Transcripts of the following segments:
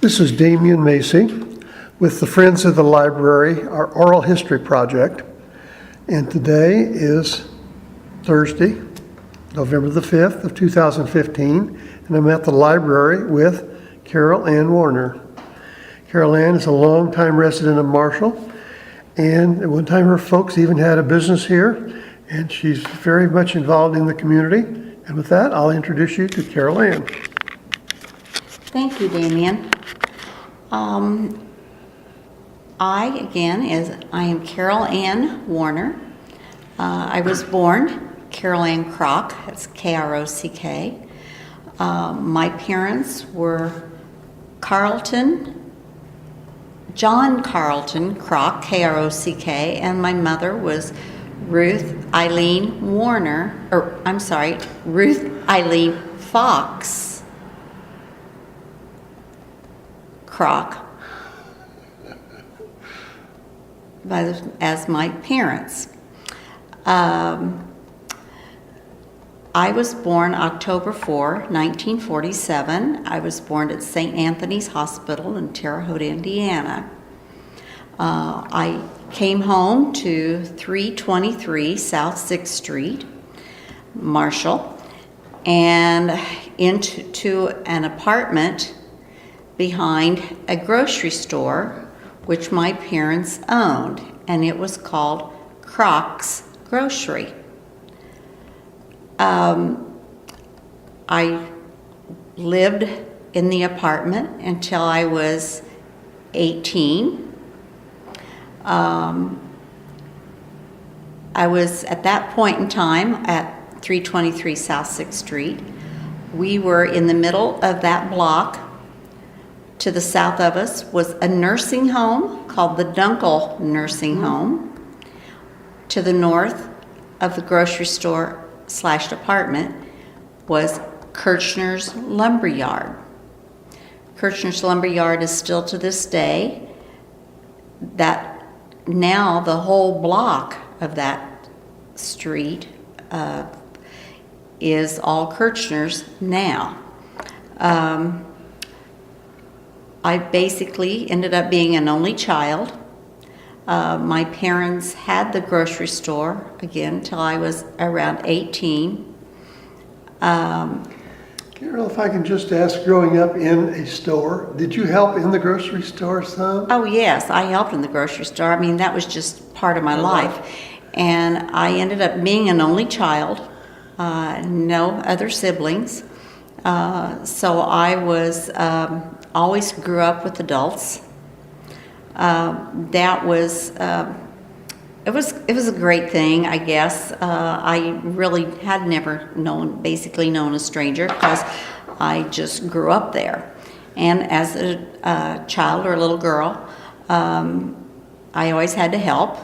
This is Damian Macy with the Friends of the Library, our oral history project. And today is Thursday, November the 5th of 2015, and I'm at the library with Carole Ann Warner. Carole Ann is a longtime resident of Marshall, and at one time her folks even had a business here, and she's very much involved in the community. And with that, I'll introduce you to Carole Ann. Thank you, Damian. I am Carole Ann Warner. I was born Carole Ann Krock, that's K-R-O-C-K. My parents were John Carlton Krock, K-R-O-C-K, and my mother was Ruth Eileen Fox Krock as my parents. I was born October 4, 1947. I was born at St. Anthony's Hospital in Terre Haute, Indiana. I came home to 323 South 6th Street, Marshall, and into an apartment behind a grocery store which my parents owned, and it was called Krock's Grocery. I lived in the apartment until I was 18. I was at that point in time at 323 South 6th Street. We were in the middle of that block. To the south of us was a nursing home called the Dunkel Nursing Home. To the north of the grocery store / apartment was Kirchner's Lumberyard. Kirchner's Lumberyard is still to this day. That now the whole block of that street is all Kirchner's now. I basically ended up being an only child. My parents had the grocery store, again, till I was around 18. Carole, if I can just ask, growing up in a store, did you help in the grocery store some? Oh, yes, I helped in the grocery store. I mean, that was just part of my life. And I ended up being an only child, no other siblings. So I was always grew up with adults. That was it was a great thing, I guess. I really had never known a stranger because I just grew up there. And as a child or a little girl, I always had to help.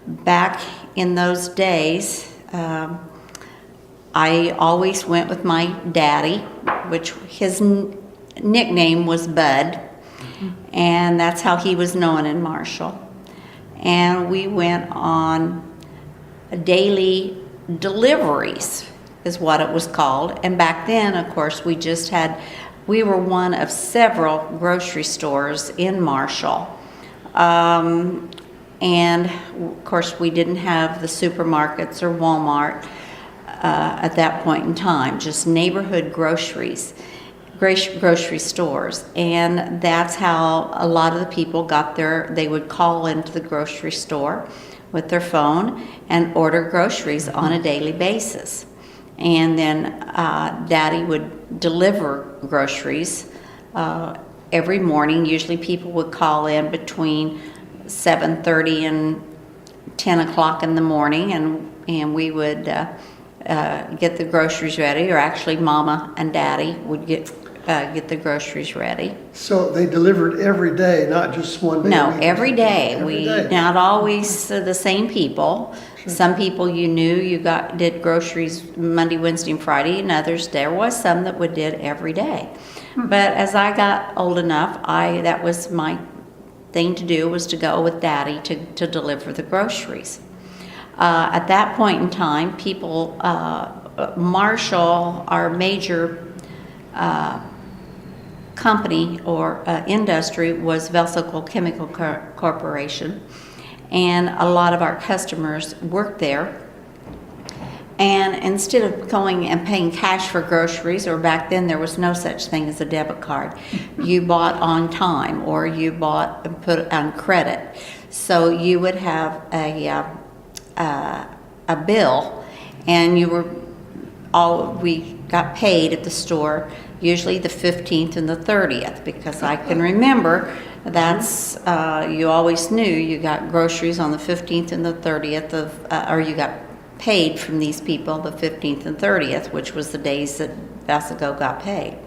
Back in those days, I always went with my daddy, which his nickname was Bud, and that's how he was known in Marshall. And we went on daily deliveries, is what it was called. And back then, of course, we were one of several grocery stores in Marshall. And of course, we didn't have the supermarkets or Walmart at that point in time, just neighborhood grocery stores. And that's how a lot of the people they would call into the grocery store with their phone and order groceries on a daily basis. And then Daddy would deliver groceries every morning. Usually people would call in between 7:30 and 10 o'clock in the morning, and we would get the groceries ready, or actually Mama and Daddy would get the groceries ready. So they delivered every day, not just one day? No, every day. Every day. Not always the same people. Sure. Some people you knew did groceries Monday, Wednesday, and Friday, and others there was some that did every day. But as I got old enough, that was my thing to do, was to go with Daddy to deliver the groceries. At that point in time, people, Marshall, our major company or industry was Velsical Chemical Corporation, and a lot of our customers worked there. And instead of going and paying cash for groceries, or back then there was no such thing as a debit card, you bought on time or you bought and put on credit. So you would have a bill, and we got paid at the store usually the 15th and the 30th, because I can remember that's you always knew you got groceries on the 15th and the 30th or you got paid from these people the 15th and 30th, which was the days that Velsico got paid.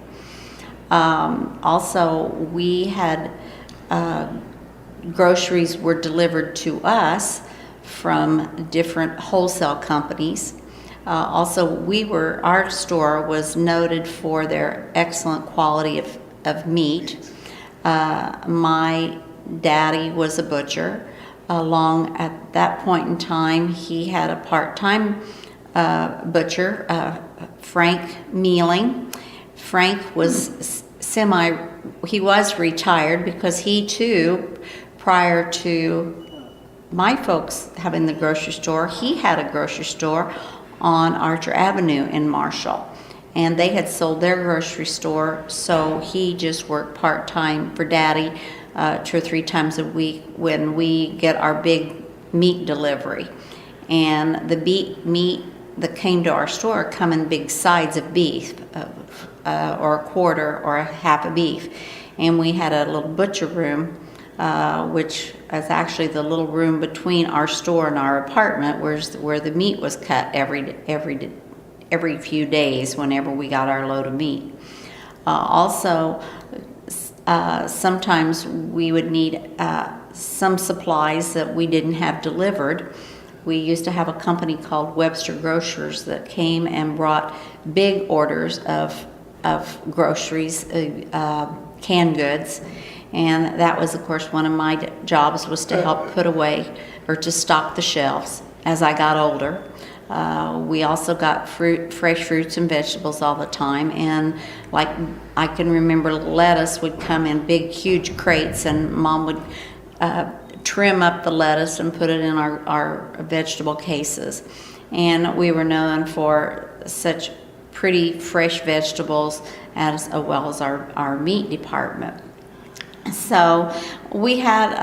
Also, we had groceries were delivered to us from different wholesale companies. Also, our store was noted for their excellent quality of meat. My daddy was a butcher. At that point in time, he had a part-time butcher, Frank Mealing. Frank was he was retired, because he too, prior to my folks having the grocery store, he had a grocery store on Archer Avenue in Marshall, and they had sold their grocery store, so he just worked part-time for Daddy 2 or 3 times a week when we get our big meat delivery. And the meat that came to our store come in big sides of beef, or a quarter or a half a beef. And we had a little butcher room, which is actually the little room between our store and our apartment, where the meat was cut every few days whenever we got our load of meat. Also, sometimes we would need some supplies that we didn't have delivered. We used to have a company called Webster Grocers that came and brought big orders of groceries, canned goods. And that was, of course, one of my jobs, was to help put away or to stock the shelves as I got older. We also got fresh fruits and vegetables all the time. And like I can remember, lettuce would come in big, huge crates, and Mom would trim up the lettuce and put it in our vegetable cases. And we were known for such pretty fresh vegetables, as well as our meat department. So we had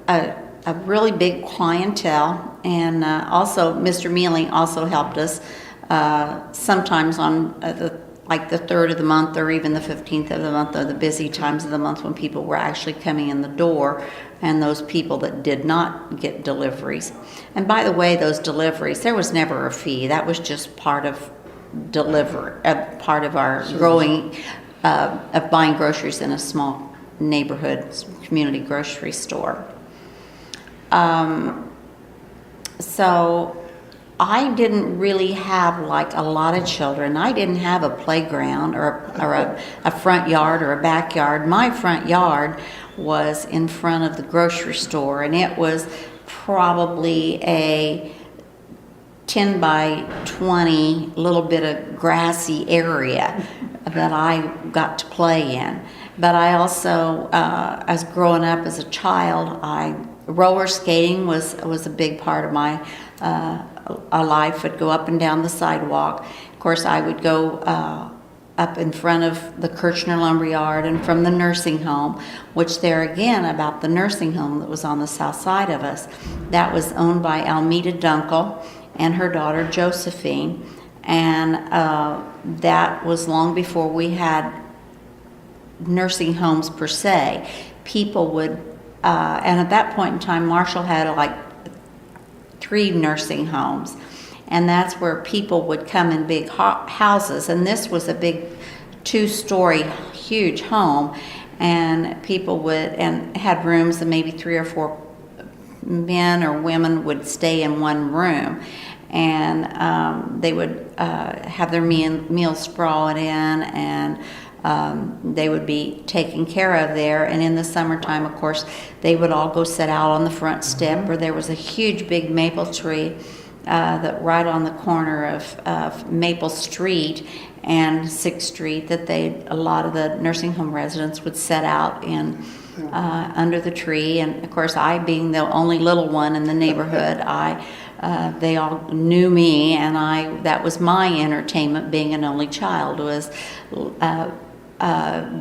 a really big clientele, and also Mr. Mealing also helped us sometimes on the 3rd of the month, or even the 15th of the month, or the busy times of the month when people were actually coming in the door, and those people that did not get deliveries. And by the way, those deliveries, there was never a fee. That was just part of part of our growing of buying groceries in a small neighborhood community grocery store. So I didn't really have like a lot of children. I didn't have a playground or a front yard or a backyard. My front yard was in front of the grocery store, and it was probably a 10 by 20 little bit of grassy area that I got to play in. But I also, as growing up as a child, roller skating was a big part of my life. I'd go up and down the sidewalk. Of course, I would go up in front of the Kirchner Lumberyard and from the nursing home, which there again, about the nursing home that was on the south side of us, that was owned by Almeda Dunkel and her daughter Josephine. And that was long before we had nursing homes per se. People would, and at that point in time, Marshall had like 3 nursing homes, and that's where people would come in big houses. And this was a big 2-story huge home, and people would, and had rooms, and maybe 3 or 4 men or women would stay in one room, and they would have their meals sprawled in, and they would be taken care of there. And in the summertime, of course, they would all go sit out on the front step, where there was a huge big maple tree that right on the corner of Maple Street and 6th Street, that a lot of the nursing home residents would set out in under the tree. And of course, I being the only little one in the neighborhood, they all knew me, and that was my entertainment, being an only child, was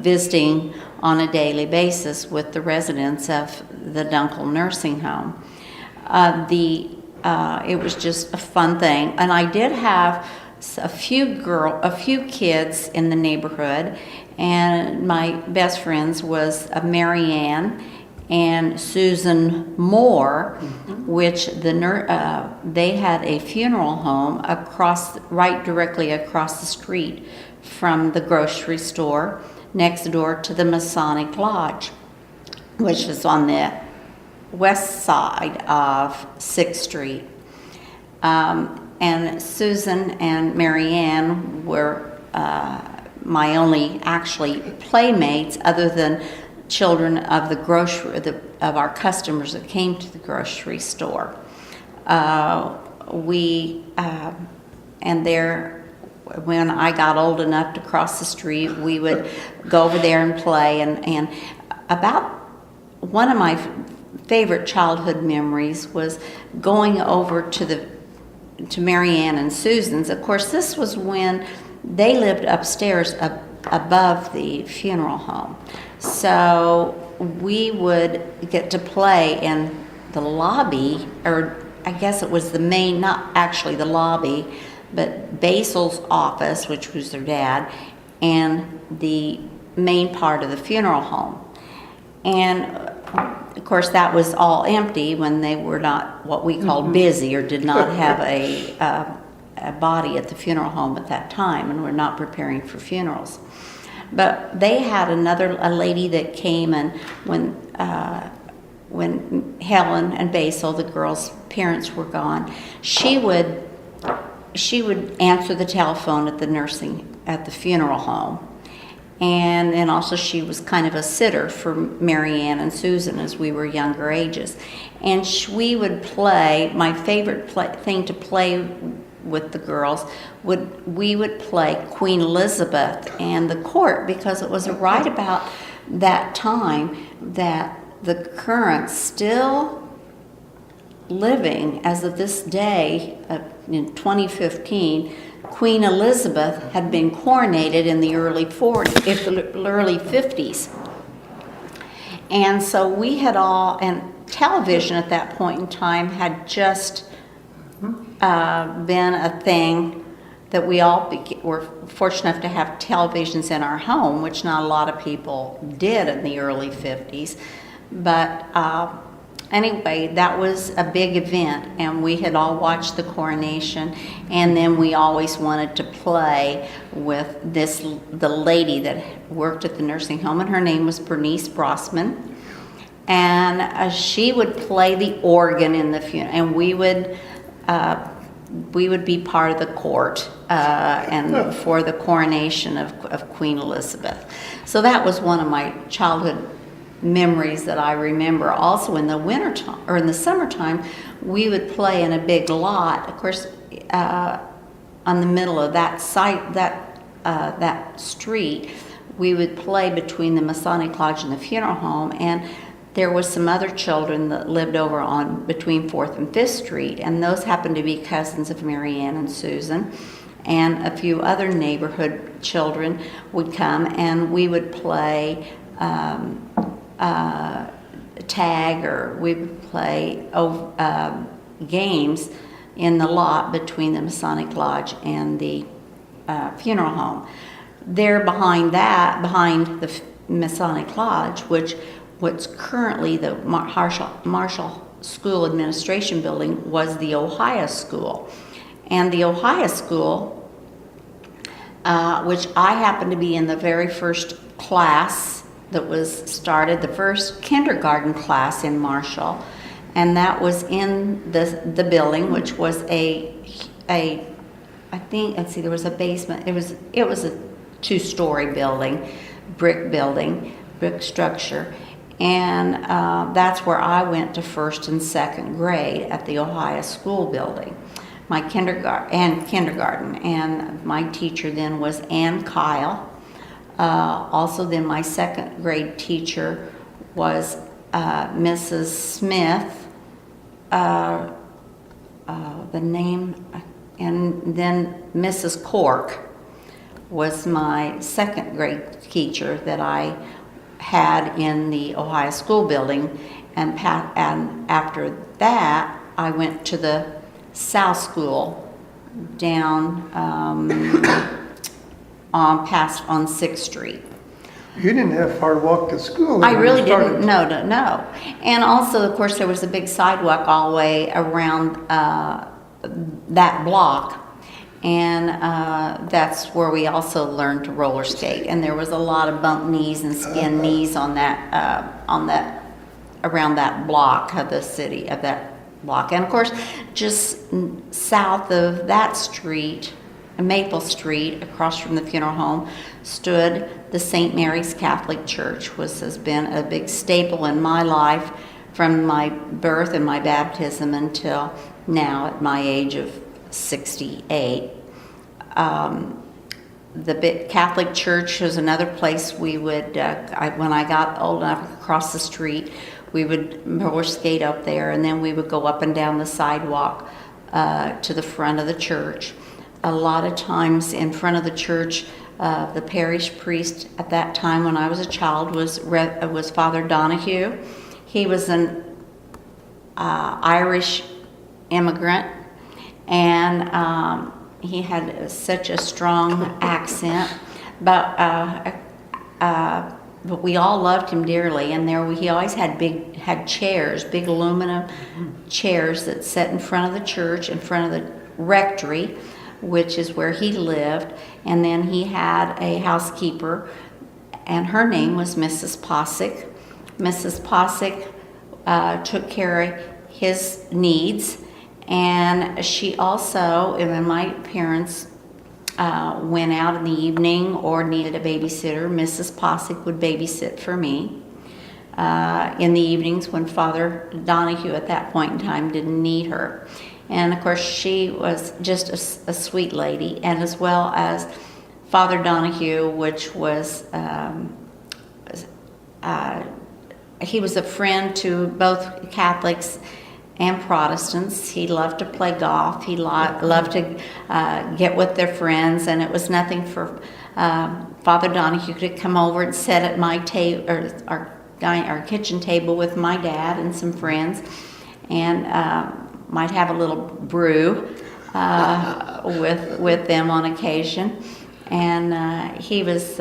visiting on a daily basis with the residents of the Dunkel nursing home. It was just a fun thing, and I did have a few kids in the neighborhood, and my best friends was Mary Ann and Susan Moore, which they had a funeral home directly across the street from the grocery store, next door to the Masonic Lodge, which is on the west side of 6th Street. And Susan and Mary Ann were my only actually playmates, other than children of of our customers that came to the grocery store. When I got old enough to cross the street, we would go over there and play. And about one of my favorite childhood memories was going over to Mary Ann and Susan's. Of course, this was when they lived upstairs above the funeral home. So we would get to play in the lobby, or I guess it was the main, not actually the lobby, but Basil's office, which was their dad, and the main part of the funeral home. And of course, that was all empty when they were not what we called busy, or did not have a body at the funeral home at that time, and were not preparing for funerals. But they had a lady that came, and when Helen and Basil, the girls' parents, were gone, she would answer the telephone at the funeral home. And then also she was kind of a sitter for Mary Ann and Susan as we were younger ages. And we would play, my favorite thing to play with the girls, we would play Queen Elizabeth and the court, because it was right about that time that the current still living as of this day, in 2015, Queen Elizabeth had been coronated in the early 50s. And so we had and television at that point in time had just been a thing that we all were fortunate enough to have televisions in our home, which not a lot of people did in the early 50s. But anyway, that was a big event, and we had all watched the coronation, and then we always wanted to play with the lady that worked at the nursing home, and her name was Bernice Brossman, and she would play the organ in the funeral, and we would be part of the court and for the coronation of Queen Elizabeth. So that was one of my childhood memories that I remember. Also, in the wintertime or in the summertime, we would play in a big lot. Of course, on the middle of that site, that street, we would play between the Masonic Lodge and the funeral home, and there was some other children that lived over on between 4th and 5th Street, and those happened to be cousins of Mary Ann and Susan, and a few other neighborhood children would come, and we would play tag, or we would play games in the lot between the Masonic Lodge and the funeral home. There behind the Masonic Lodge, what's currently the Marshall School Administration Building, was the Ohio School. And the Ohio School, which I happened to be in the very first class that was started, the first kindergarten class in Marshall, and that was in the building, which was there was a basement. It was a 2-story building, brick structure, and that's where I went to 1st and 2nd grade, at the Ohio School building. my kindergarten, and my teacher then was Ann Kyle. Also, then my second grade teacher was Mrs. Smith. The name, and then Mrs. Cork was my second grade teacher that I had in the Ohio School Building, and after that I went to the South School down on 6th Street. You didn't have far to walk to school. I when really you started. didn't. No. And also, of course, there was a big sidewalk all the way around that block, and that's where we also learned to roller skate. And there was a lot of bump knees and skin knees on that around that block of the city of that block. And of course, just south of that street, Maple Street, across from the funeral home, stood the St. Mary's Catholic Church, which has been a big staple in my life from my birth and my baptism until now at my age of 68. The Catholic Church was another place we would, when I got old enough to cross the street, we would roller skate up there, and then we would go up and down the sidewalk to the front of the church. A lot of times in front of the church, the parish priest at that time when I was a child was Father Donahue. He was an Irish immigrant, and he had such a strong accent, but we all loved him dearly. And he always had chairs, big aluminum chairs that sat in front of the church, in front of the rectory, which is where he lived. And then he had a housekeeper, and her name was Mrs. Posick. Mrs. Posick took care of his needs, and she also, when my parents went out in the evening or needed a babysitter, Mrs. Posick would babysit for me in the evenings when Father Donahue at that point in time didn't need her. And of course, she was just a sweet lady, and as well as Father Donahue, which was, he was a friend to both Catholics and Protestants. He loved to play golf. He loved to get with their friends, and it was nothing for Father Donahue to come over and sit at my table, or our kitchen table with my dad and some friends, and might have a little brew with them on occasion. And he was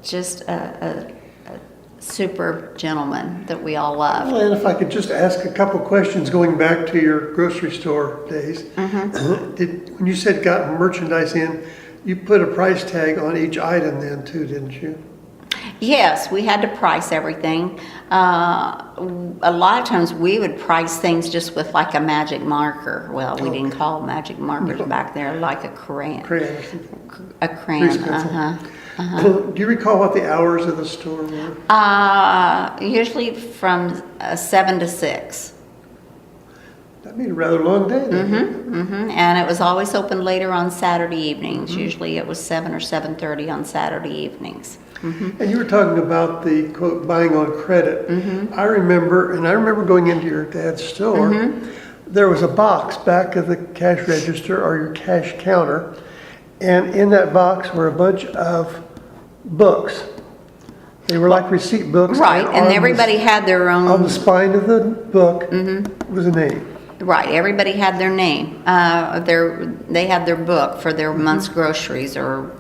just a super gentleman that we all loved. Well, and if I could just ask a couple questions going back to your grocery store days. When you said got merchandise in, you put a price tag on each item then too, didn't you? Yes, we had to price everything. A lot of times we would price things just with like a magic marker. Well, we didn't call them magic markers back there, like a crayon. A crayon, Do you recall what the hours of the store were? Usually from 7 to 6. That'd be a rather long day then. And it was always open later on Saturday evenings. Usually it was 7 or 7:30 on Saturday evenings. And you were talking about the quote buying on credit. I remember going into your dad's store. There was a box back of the cash register or your cash counter, and in that box were a bunch of books. They were like receipt books. Right, and everybody had their own. On the spine of the book was a name. Right, everybody had their name. They had their book for their month's groceries, or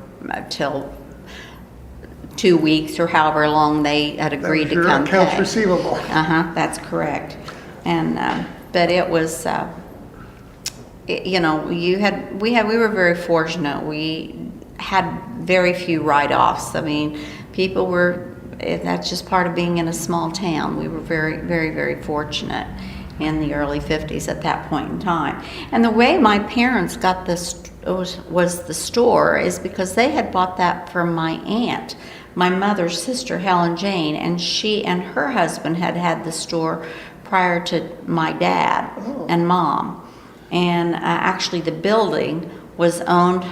till 2 weeks, or however long they had agreed to come pay. Accounts receivable. That's correct. And but it was, we were very fortunate. We had very few write-offs. I mean, people were. That's just part of being in a small town. We were very, very, very fortunate in the early 50s at that point in time. And the way my parents got this was the store is because they had bought that from my aunt, my mother's sister, Helen Jane, and she and her husband had the store prior to my dad and mom. And actually the building was owned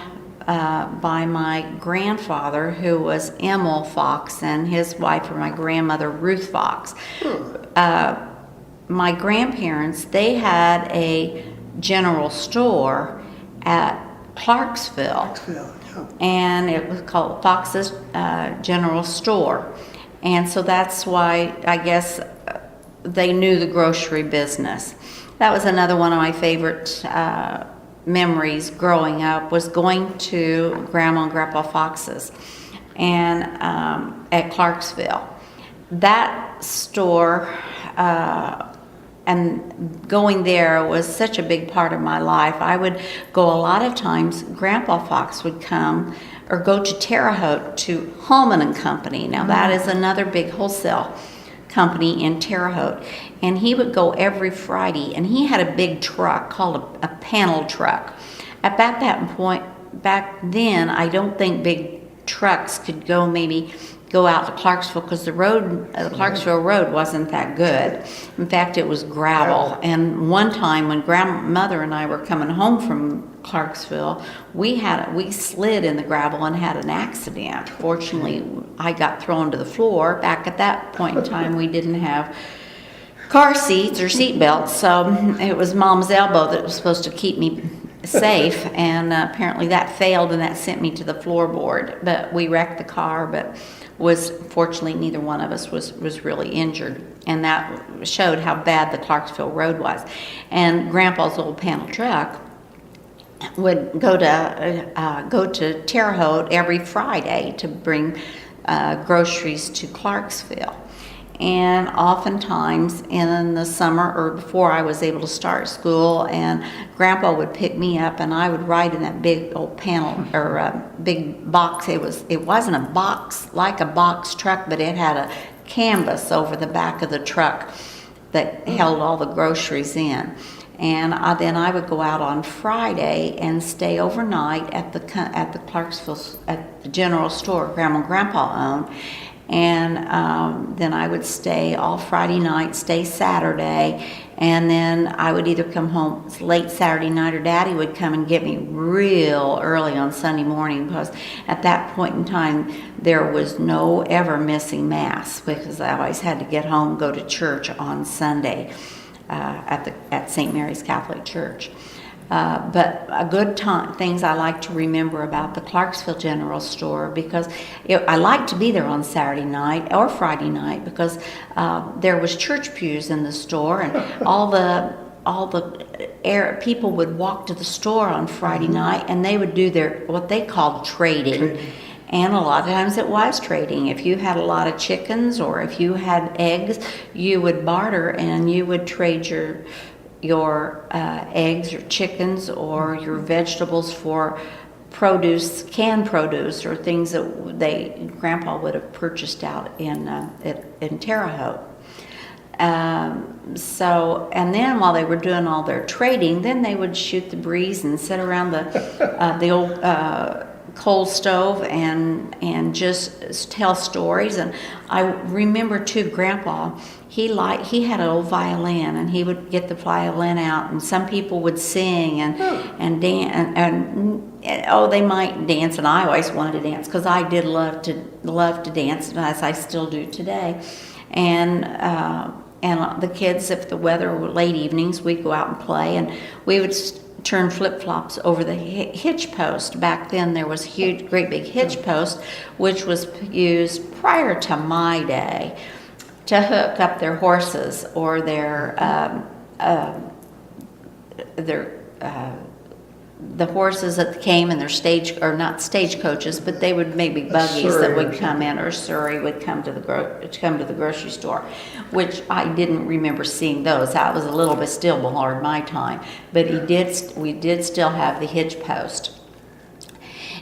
by my grandfather, who was Emil Fox, and his wife, or my grandmother, Ruth Fox. My grandparents, they had a general store at Clarksville, and it was called Fox's General Store. And so that's why I guess they knew the grocery business. That was another one of my favorite memories growing up, was going to Grandma and Grandpa Fox's and at Clarksville. That store and going there was such a big part of my life. I would go a lot of times. Grandpa Fox would come or go to Terre Haute to Holman and Company. Now that is another big wholesale company in Terre Haute, and he would go every Friday, and he had a big truck called a panel truck. At that point, back then, I don't think big trucks could go out to Clarksville, because the Clarksville road wasn't that good. In fact, it was gravel. And one time when grandmother and I were coming home from Clarksville, we slid in the gravel and had an accident. Fortunately, I got thrown to the floor. Back at that point in time, we didn't have car seats or seat belts, so it was Mom's elbow that was supposed to keep me safe, and apparently that failed, and that sent me to the floorboard. But we wrecked the car, but fortunately neither one of us was really injured, and that showed how bad the Clarksville road was. And Grandpa's old panel truck would go to Terre Haute every Friday to bring groceries to Clarksville. And oftentimes in the summer, or before I was able to start school, and Grandpa would pick me up, and I would ride in that big old panel or big box. It wasn't a box like a box truck, but it had a canvas over the back of the truck that held all the groceries in. And then I would go out on Friday and stay overnight at the Clarksville at the general store Grandma and Grandpa owned. And then I would stay all Friday night, stay Saturday, and then I would either come home late Saturday night, or Daddy would come and get me real early on Sunday morning, because at that point in time there was no ever missing Mass, because I always had to get home, go to church on Sunday at St. Mary's Catholic Church. But a good things I like to remember about the Clarksville General Store, because I liked to be there on Saturday night or Friday night, because there was church pews in the store, and all the people would walk to the store on Friday night, and they would do what they called trading. And a lot of times it was trading. If you had a lot of chickens, or if you had eggs, you would barter, and you would trade your eggs or chickens or your vegetables for produce, canned produce, or things that Grandpa would have purchased out in Terre Haute. And then while they were doing all their trading, then they would shoot the breeze and sit around the old coal stove and just tell stories. And I remember too, Grandpa, he had an old violin, and he would get the violin out, and some people would sing and dance, and they might dance, and I always wanted to dance, because I did love to dance, as I still do today. And the kids, if the weather were late evenings, we'd go out and play, and we would turn flip-flops over the hitch post. Back then there was a great big hitch post, which was used prior to my day to hook up their horses, or the horses that came in their not stagecoaches, but they would maybe buggies that would come in, or Surrey would come to the grocery store, which I didn't remember seeing those. That was a little bit still before my time, but we did still have the hitch post.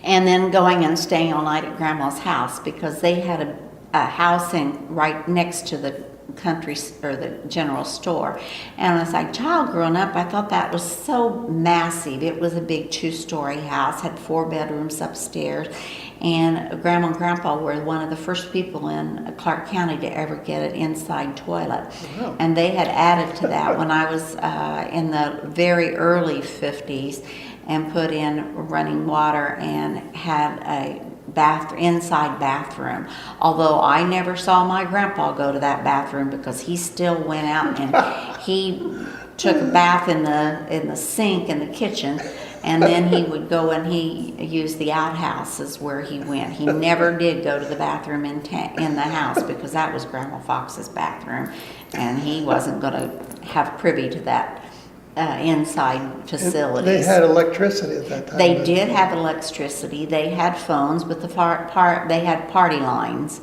And then going and staying all night at Grandma's house, because they had a house right next to or the general store. And as a child growing up, I thought that was so massive. It was a big 2-story house, had 4 bedrooms upstairs, and Grandma and Grandpa were one of the first people in Clark County to ever get an inside toilet. Wow. And they had added to that when I was in the very early 50s, and put in running water and had a inside bathroom. Although I never saw my grandpa go to that bathroom, because he still went out and he took a bath in the sink in the kitchen, and then he would go and he used the outhouses where he went. He never did go to the bathroom in the house, because that was Grandma Fox's bathroom, and he wasn't going to have privy to that inside facilities. They had electricity at that time. They did have electricity. They had phones, but they had party lines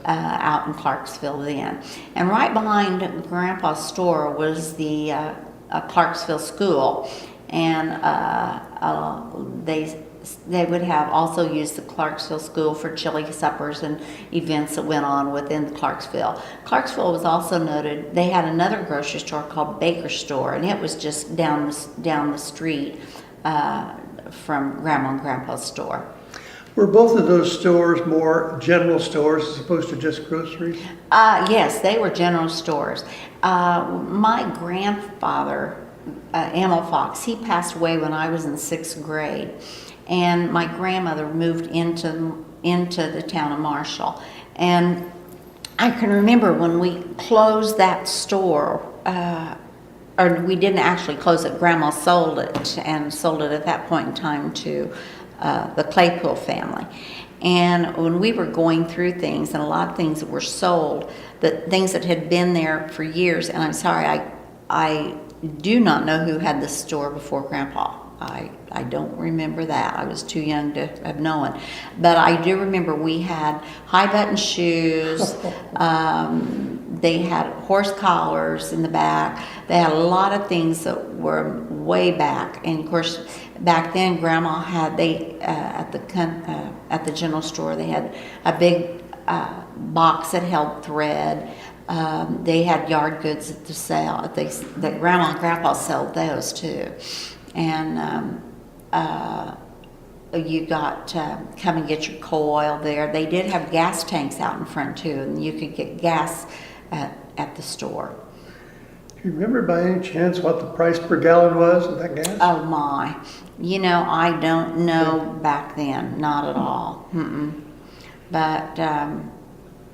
out in Clarksville then. And right behind Grandpa's store was the Clarksville School, and they would have also used the Clarksville School for chili suppers and events that went on within Clarksville. Clarksville was also noted. They had another grocery store called Baker Store, and it was just down the street from Grandma and Grandpa's store. Were both of those stores more general stores as opposed to just groceries? Yes, they were general stores. My grandfather, Emil Fox, he passed away when I was in 6th grade. And my grandmother moved into the town of Marshall. And I can remember when we closed that store, or we didn't actually close it, Grandma sold it, and sold it at that point in time to the Claypool family. And when we were going through things, and a lot of things that were sold, the things that had been there for years, and I'm sorry, I do not know who had the store before Grandpa. I don't remember that. I was too young to have known. But I do remember we had high button shoes. They had horse collars in the back. They had a lot of things that were way back. And of course, back then, Grandma had at the general store, they had a big box that held thread. They had yard goods to sell. That Grandma and Grandpa sold those too. And you got come and get your coal oil there. They did have gas tanks out in front too, and you could get gas at the store. Do you remember by any chance what the price per gallon was of that gas? Oh my, I don't know back then, not at all. Mm-mm. But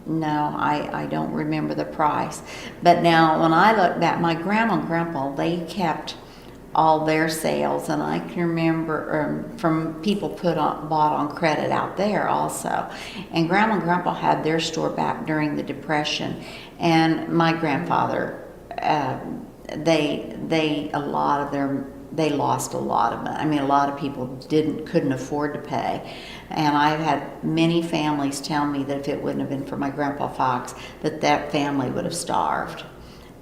no, I don't remember the price. But now when I look back, my grandma and grandpa, they kept all their sales, and I can remember from people bought on credit out there also. And Grandma and Grandpa had their store back during the Depression, and my grandfather, they lost a lot of money. I mean, a lot of people couldn't afford to pay. And I've had many families tell me that if it wouldn't have been for my Grandpa Fox, that family would have starved,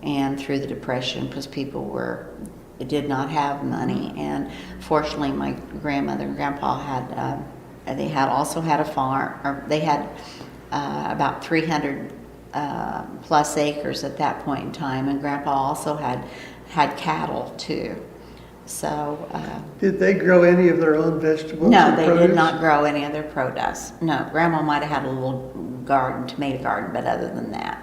and through the Depression, because people did not have money. And fortunately, my grandmother and grandpa also had a farm, or they had about 300 plus acres at that point in time, and grandpa also had cattle too. So did they grow any of their own vegetables? No, they did not grow any of their produce. No, Grandma might have had a little tomato garden, but other than that.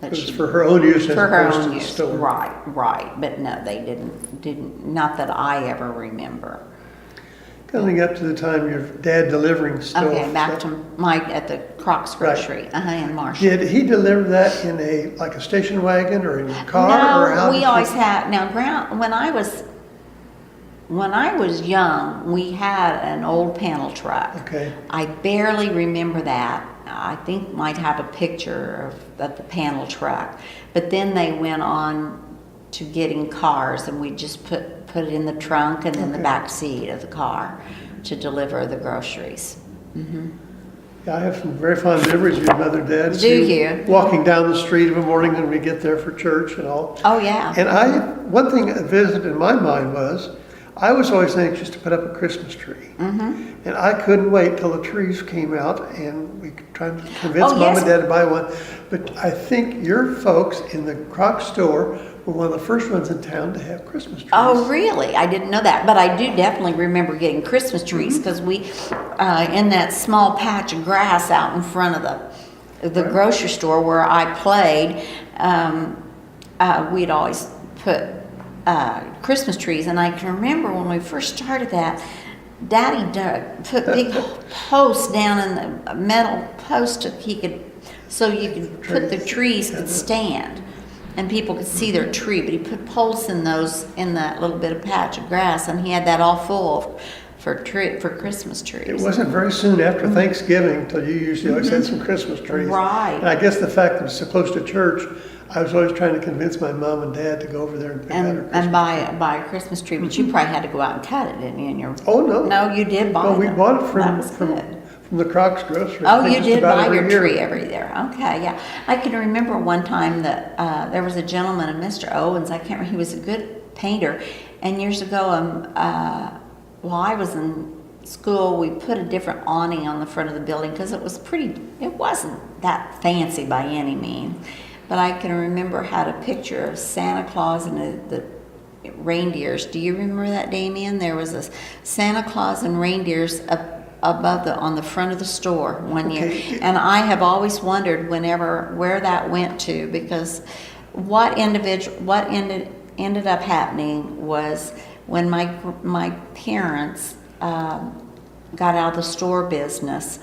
It was for her own use as opposed to the store. Right. But no, they didn't. Not that I ever remember. Coming up to the time your dad delivering stuff. Okay, back to at the Crocs Grocery, in Marshall. Did he deliver that in a station wagon or in a car? No, or how we always had. Now, when I was young, we had an old panel truck. Okay. I barely remember that. I think might have a picture of the panel truck. But then they went on to getting cars, and we just put it in the trunk and in the back seat of the car to deliver the groceries. Mm-hmm. Yeah, I have some very fond memories of your mother and dad. Do you? Walking down the street of a morning when we get there for church and all. Oh, yeah. And one thing that visited in my mind was, I was always anxious to put up a Christmas tree. And I couldn't wait till the trees came out and we tried to convince Oh, Mom yes. and Dad to buy one. But I think your folks in the Croc store were one of the first ones in town to have Christmas trees. Oh, really? I didn't know that, but I do definitely remember getting Christmas trees because we, in that small patch of grass out in front of the grocery store where I played, we'd always put Christmas trees, and I can remember when we first started that, Daddy put big posts down in the metal post so you could put the trees could stand. And people could see their tree, but he put posts in that little bit of patch of grass, and he had that all full for Christmas trees. It wasn't very soon after Thanksgiving till you usually always had some Christmas trees. Right. And I guess the fact that it was so close to church, I was always trying to convince my mom and dad to go over there and pick out a Christmas And buy a Christmas tree, but you probably had to go out and cut it, didn't you? In your Oh, no. No, you did buy No, we them. bought it That was from good. the Crocs grocery. Oh, I think you just did about buy every your year. tree every there. Okay, yeah. I can remember one time that there was a gentleman, Mr. Owens. I can't remember. He was a good painter. And years ago, while I was in school, we put a different awning on the front of the building because it wasn't that fancy by any means. But I can remember had a picture of Santa Claus and the reindeers. Do you remember that, Damien? There was a Santa Claus and reindeers above on the front of the store one year, and I have always wondered where that went to, because what ended up happening was when my parents got out of the store business.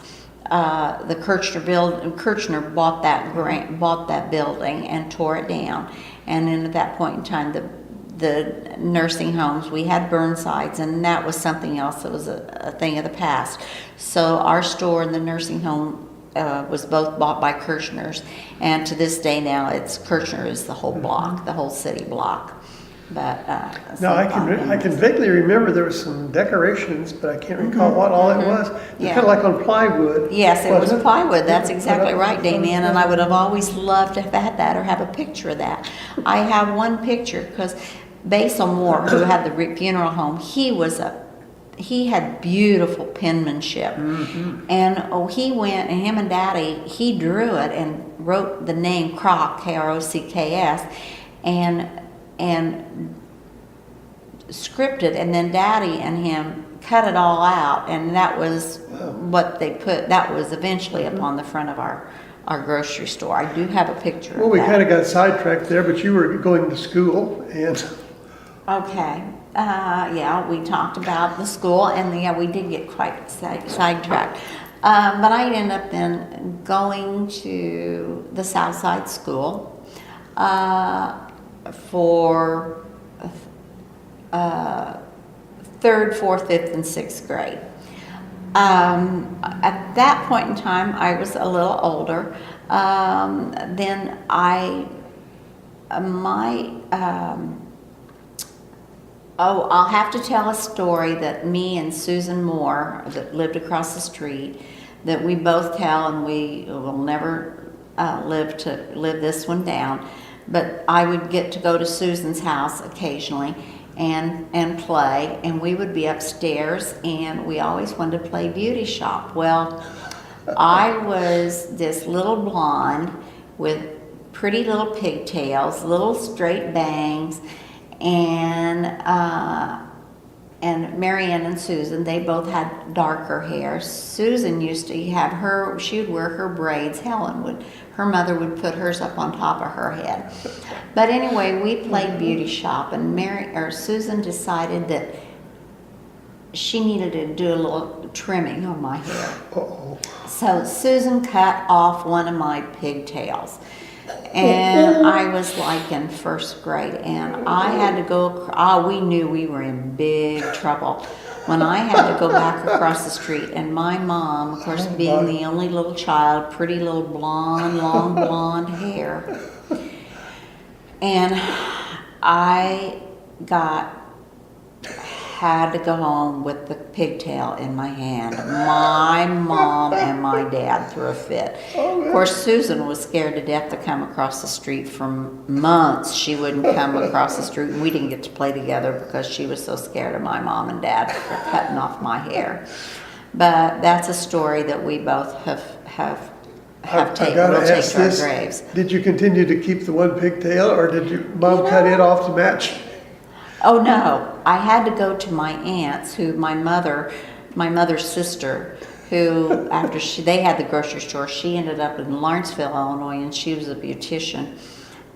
The Kirchner bought that building and tore it down, and then at that point in time, the nursing homes, we had Burnsides, and that was something else that was a thing of the past. So our store and the nursing home was both bought by Kirchner's, and to this day now, Kirchner is the whole block, the whole city block. But No, I can vaguely remember there was some decorations, but I can't recall what all it was. It's Yeah. kind of like on plywood. Yes, it was wasn't plywood. That's Yeah, exactly but right, Damien. And I would have always loved to have had that or have a picture of that. I have one picture because Basil Moore, who had the funeral home, he had beautiful penmanship. And he went, and him and Daddy, he drew it and wrote the name Croc, Krocks, and scripted, and then Daddy and him cut it all out, and that was what they put. That was eventually up on the front of our grocery store. I do have a picture Well, of we that. kind of got sidetracked there, but you were going to school, and Okay. Yeah, we talked about the school, and yeah, we did get quite sidetracked. But I ended up then going to the Southside School for third, fourth, fifth, and sixth grade. At that point in time, I was a little older. Then I'll have to tell a story that me and Susan Moore, that lived across the street, that we both tell, and we will never live this one down. But I would get to go to Susan's house occasionally and play, and we would be upstairs, and we always wanted to play beauty shop. Well, I was this little blonde with pretty little pigtails, little straight bangs, and Marianne and Susan, they both had darker hair. Susan used to have she would wear her braids. Her mother would put hers up on top of her head. But anyway, we played beauty shop, and Susan decided that she needed to do a little trimming on my hair. uh-oh. So Susan cut off one of my pigtails. And I was like in first grade, and I had to go, we knew we were in big trouble when I had to go back across the street. And my mom, of course, being the only little child, pretty little blonde, long blonde hair. And I got had to go home with the pigtail in my hand. My mom and my dad threw a fit. Of course, Susan was scared to death to come across the street for months. She wouldn't come across the street, and we didn't get to play together because she was so scared of my mom and dad for cutting off my hair. But that's a story that we both have taken. We'll take to our graves. Did you continue to keep the one pigtail, or did your mom cut it off to match? Oh no, I had to go to my aunt's, who my mother's sister, who after they had the grocery store, she ended up in Lawrenceville, Illinois, and she was a beautician.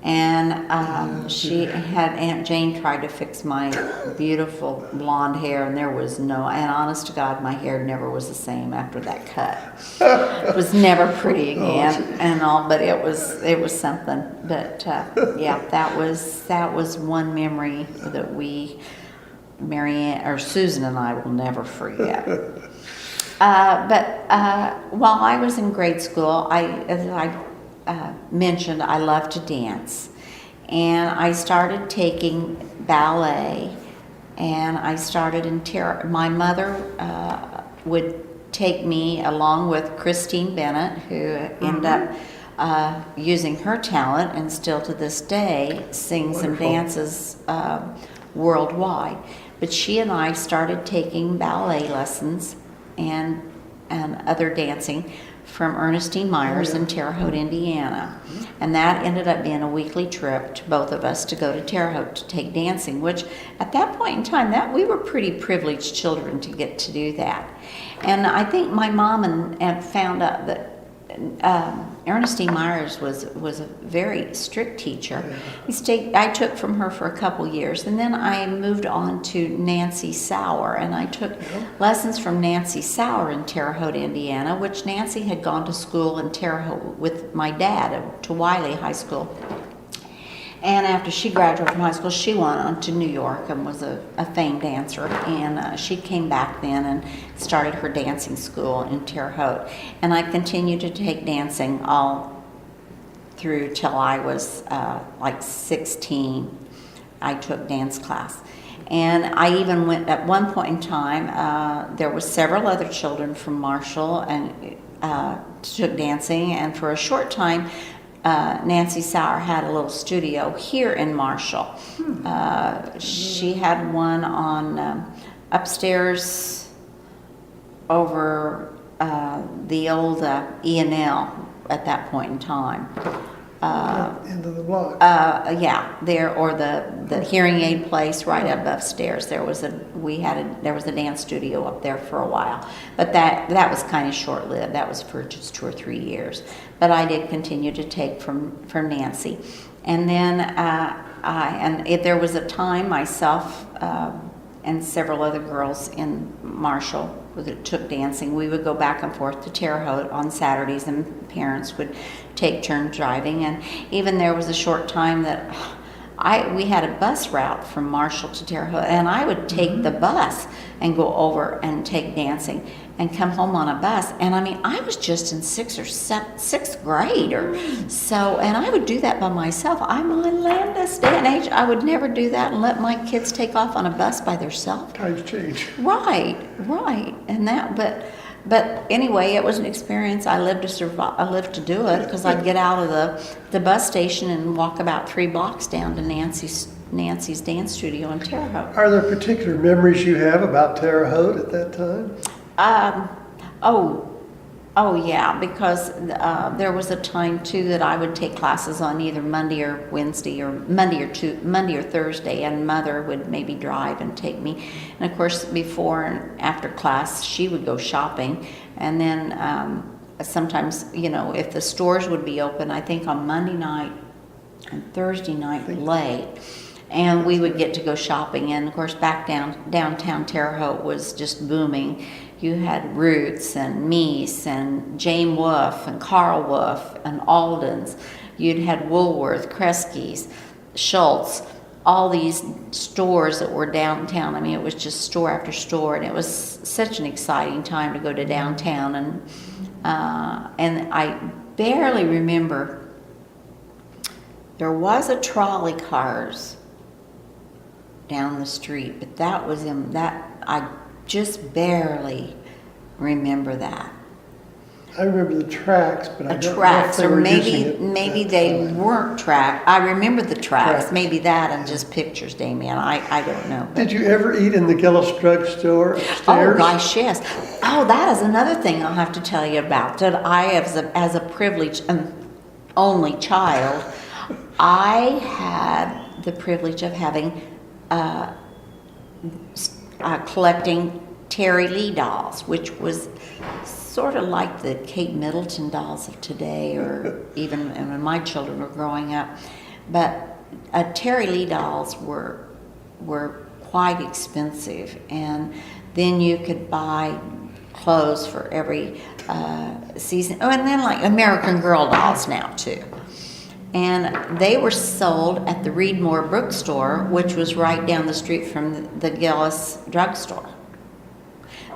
And she had Aunt Jane tried to fix my beautiful blonde hair, and there was and honest to God, my hair never was the same after that cut. It was never pretty again, and all, but it was something. But yeah, that was one memory that Susan and I will never forget. But while I was in grade school, as I mentioned, I love to dance, and I started taking ballet, and I started in my mother would take me along with Christine Bennett, who ended up using her talent and still to this day sings and dances worldwide. But she and I started taking ballet lessons and other dancing from Ernestine Myers in Terre Haute, Indiana. And that ended up being a weekly trip to both of us to go to Terre Haute to take dancing, which at that point in time, that we were pretty privileged children to get to do that. And I think my mom and found out that Ernestine Myers was a very strict teacher. I took from her for a couple years, and then I moved on to Nancy Sauer, and I took lessons from Nancy Sauer in Terre Haute, Indiana, which Nancy had gone to school in Terre Haute with my dad to Wiley High School. And after she graduated from high school, she went on to New York and was a famed dancer. And she came back then and started her dancing school in Terre Haute. And I continued to take dancing all through till I was like 16. I took dance class. And I even went, at one point in time, there were several other children from Marshall and took dancing. And for a short time, Nancy Sauer had a little studio here in Marshall. She had one on upstairs over the old E&L at that point in time. End of the block. Yeah, there, or the hearing aid place right up upstairs. There was a dance studio up there for a while, but that was kind of short lived. That was for just 2 or 3 years. But I did continue to take from Nancy, and then there was a time myself and several other girls in Marshall that took dancing. We would go back and forth to Terre Haute on Saturdays, and parents would take turns driving. And even there was a short time that we had a bus route from Marshall to Terre Haute, and I would take the bus and go over and take dancing and come home on a bus. And I mean, I was just in sixth grade or so, and I would do that by myself. I'm in this day and age, I would never do that and let my kids take off on a bus by themselves. Times change. Right. And that, but anyway, it was an experience. I lived to survive. I lived to do it because I'd get out of the bus station and walk about 3 blocks down to Nancy's dance studio in Terre Haute. Are there particular memories you have about Terre Haute at that time? Oh yeah, because there was a time too that I would take classes on either Monday or Wednesday, or Monday or Thursday, and Mother would maybe drive and take me. And of course, before and after class, she would go shopping, and then sometimes, if the stores would be open, I think on Monday night and Thursday night late. And we would get to go shopping, and of course back downtown Terre Haute was just booming. You had Roots and Mies and Jane Wolfe and Carl Wolfe and Alden's. You'd had Woolworth, Kresge's, Schultz, all these stores that were downtown. I mean, it was just store after store, and it was such an exciting time to go to downtown. And I barely remember, there was a trolley cars down the street, but that was in that, I just barely remember that. I remember the tracks, but I don't know if Tracks, they or were using maybe it maybe that they time. weren't track. I remember the tracks, Tracks. maybe that and just pictures, Damien. I don't know. Did you ever eat in the Gillis drugstore Oh upstairs? gosh, yes. Oh, that is another thing I'll have to tell you about. That I, as a privileged only child, I had the privilege of having collecting Terry Lee dolls, which was sort of like the Kate Middleton dolls of today, or even when my children were growing up. But Terry Lee dolls were quite expensive, and then you could buy clothes for every season. Oh, and then like American Girl dolls now too. And they were sold at the Reedmore Bookstore, which was right down the street from the Gillis drugstore.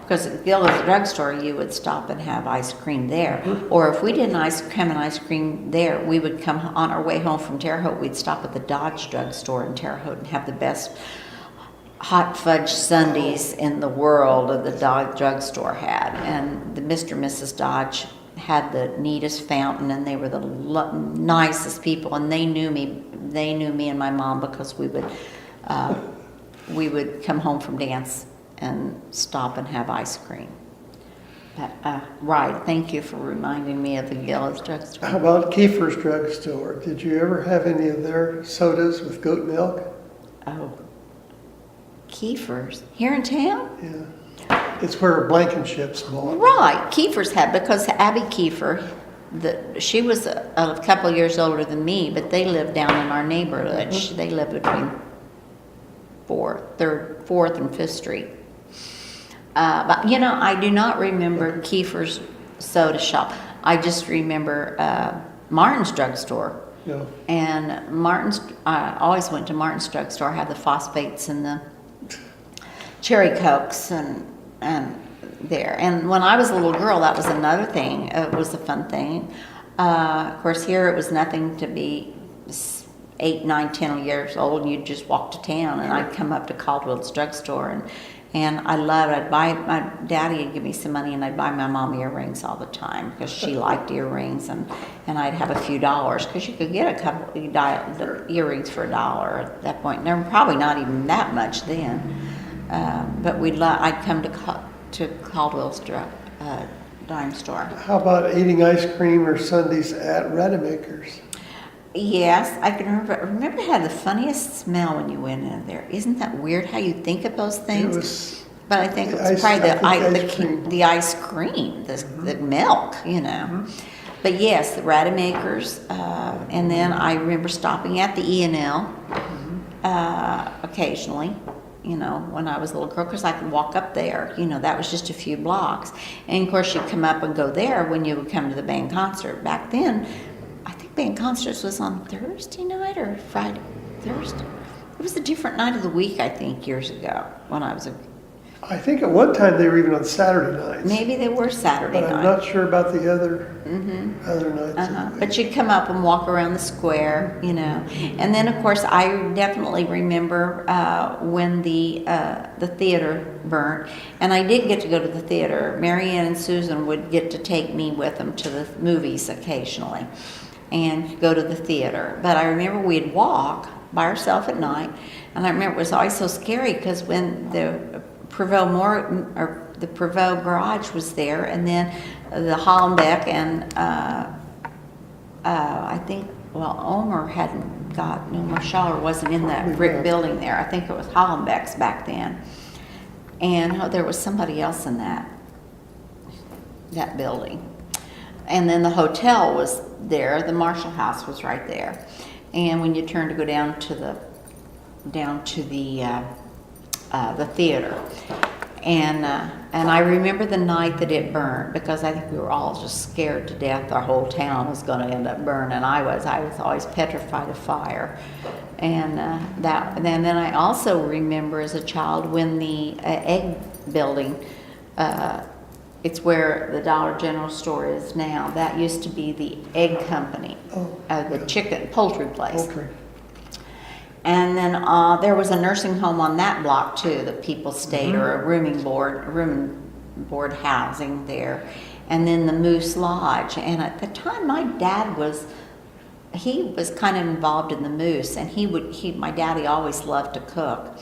Because at the Gillis drugstore, you would stop and have ice cream there. Or if we didn't come and ice cream there, we would come on our way home from Terre Haute. We'd stop at the Dodge drugstore in Terre Haute and have the best hot fudge sundaes in the world that the Dodge drugstore had. And the Mr. and Mrs. Dodge had the neatest fountain, and they were the nicest people, and they knew me and my mom, because we would come home from dance and stop and have ice cream. Right, thank you for reminding me of the Gillis drugstore. How about Kiefer's drugstore? Did you ever have any of their sodas with goat milk? Oh, Kiefer's here in town? Yeah. It's where Blankenship's bought. Right, Kiefer's had, because Abby Kiefer, she was a couple of years older than me, but they lived down in our neighborhood. They lived between 4th and 5th Street. But you know, I do not remember Kiefer's soda shop. I just remember Martin's drugstore. Yeah. And I always went to Martin's drugstore, had the phosphates and the cherry cokes and there. And when I was a little girl, that was another thing. It was a fun thing. Of course, here it was nothing to be 8, 9, 10 years old, and you'd just walk to town. And I'd come up to Caldwell's drugstore, and I loved it. My daddy would give me some money, and I'd buy my mom earrings all the time, because she liked earrings, and I'd have a few dollars, because you could get a couple earrings for $1 at that point. They were probably not even that much then. But I'd come to Caldwell's dime store. How about eating ice cream or sundaes at Rademacher's? Yes, I can remember it had the funniest smell when you went in there. Isn't that weird how you think of those things? But I think it was probably the ice cream, the milk, you know. But yes, the Rademacher's, and then I remember stopping at the E&L occasionally, you know, when I was a little girl, because I could walk up there. You know, that was just a few blocks. And of course, you'd come up and go there when you would come to the band concert. Back then, I think band concerts was on Thursday night or Friday, Thursday. It was a different night of the week, I think, years ago when I was I think at one time they were even on Saturday nights. maybe they were Saturday But night. I'm not sure about the other nights. But you'd come up and walk around the square, you know. And then, of course, I definitely remember when the theater burnt. And I did get to go to the theater. Marianne and Susan would get to take me with them to the movies occasionally and go to the theater. But I remember we'd walk by ourselves at night. And I remember it was always so scary, because when the the Prevost garage was there, and then the Hollenbeck, and I think, Omer hadn't Marshaller wasn't in that brick building there. I think it was Hollenbeck's back then. And there was somebody else in that building. And then the hotel was there, the Marshall House was right there. And when you turned to go down to the theater, and I remember the night that it burned, because I think we were all just scared to death. Our whole town was going to end up burning. I was always petrified of fire, and then I also remember as a child when the egg building. It's where the Dollar General store is now. That used to be the egg company, the poultry place. Poultry. And then there was a nursing home on that block too that people stayed, or a room and board housing there. And then the Moose Lodge. And at the time, my dad was kind of involved in the Moose, and my daddy always loved to cook.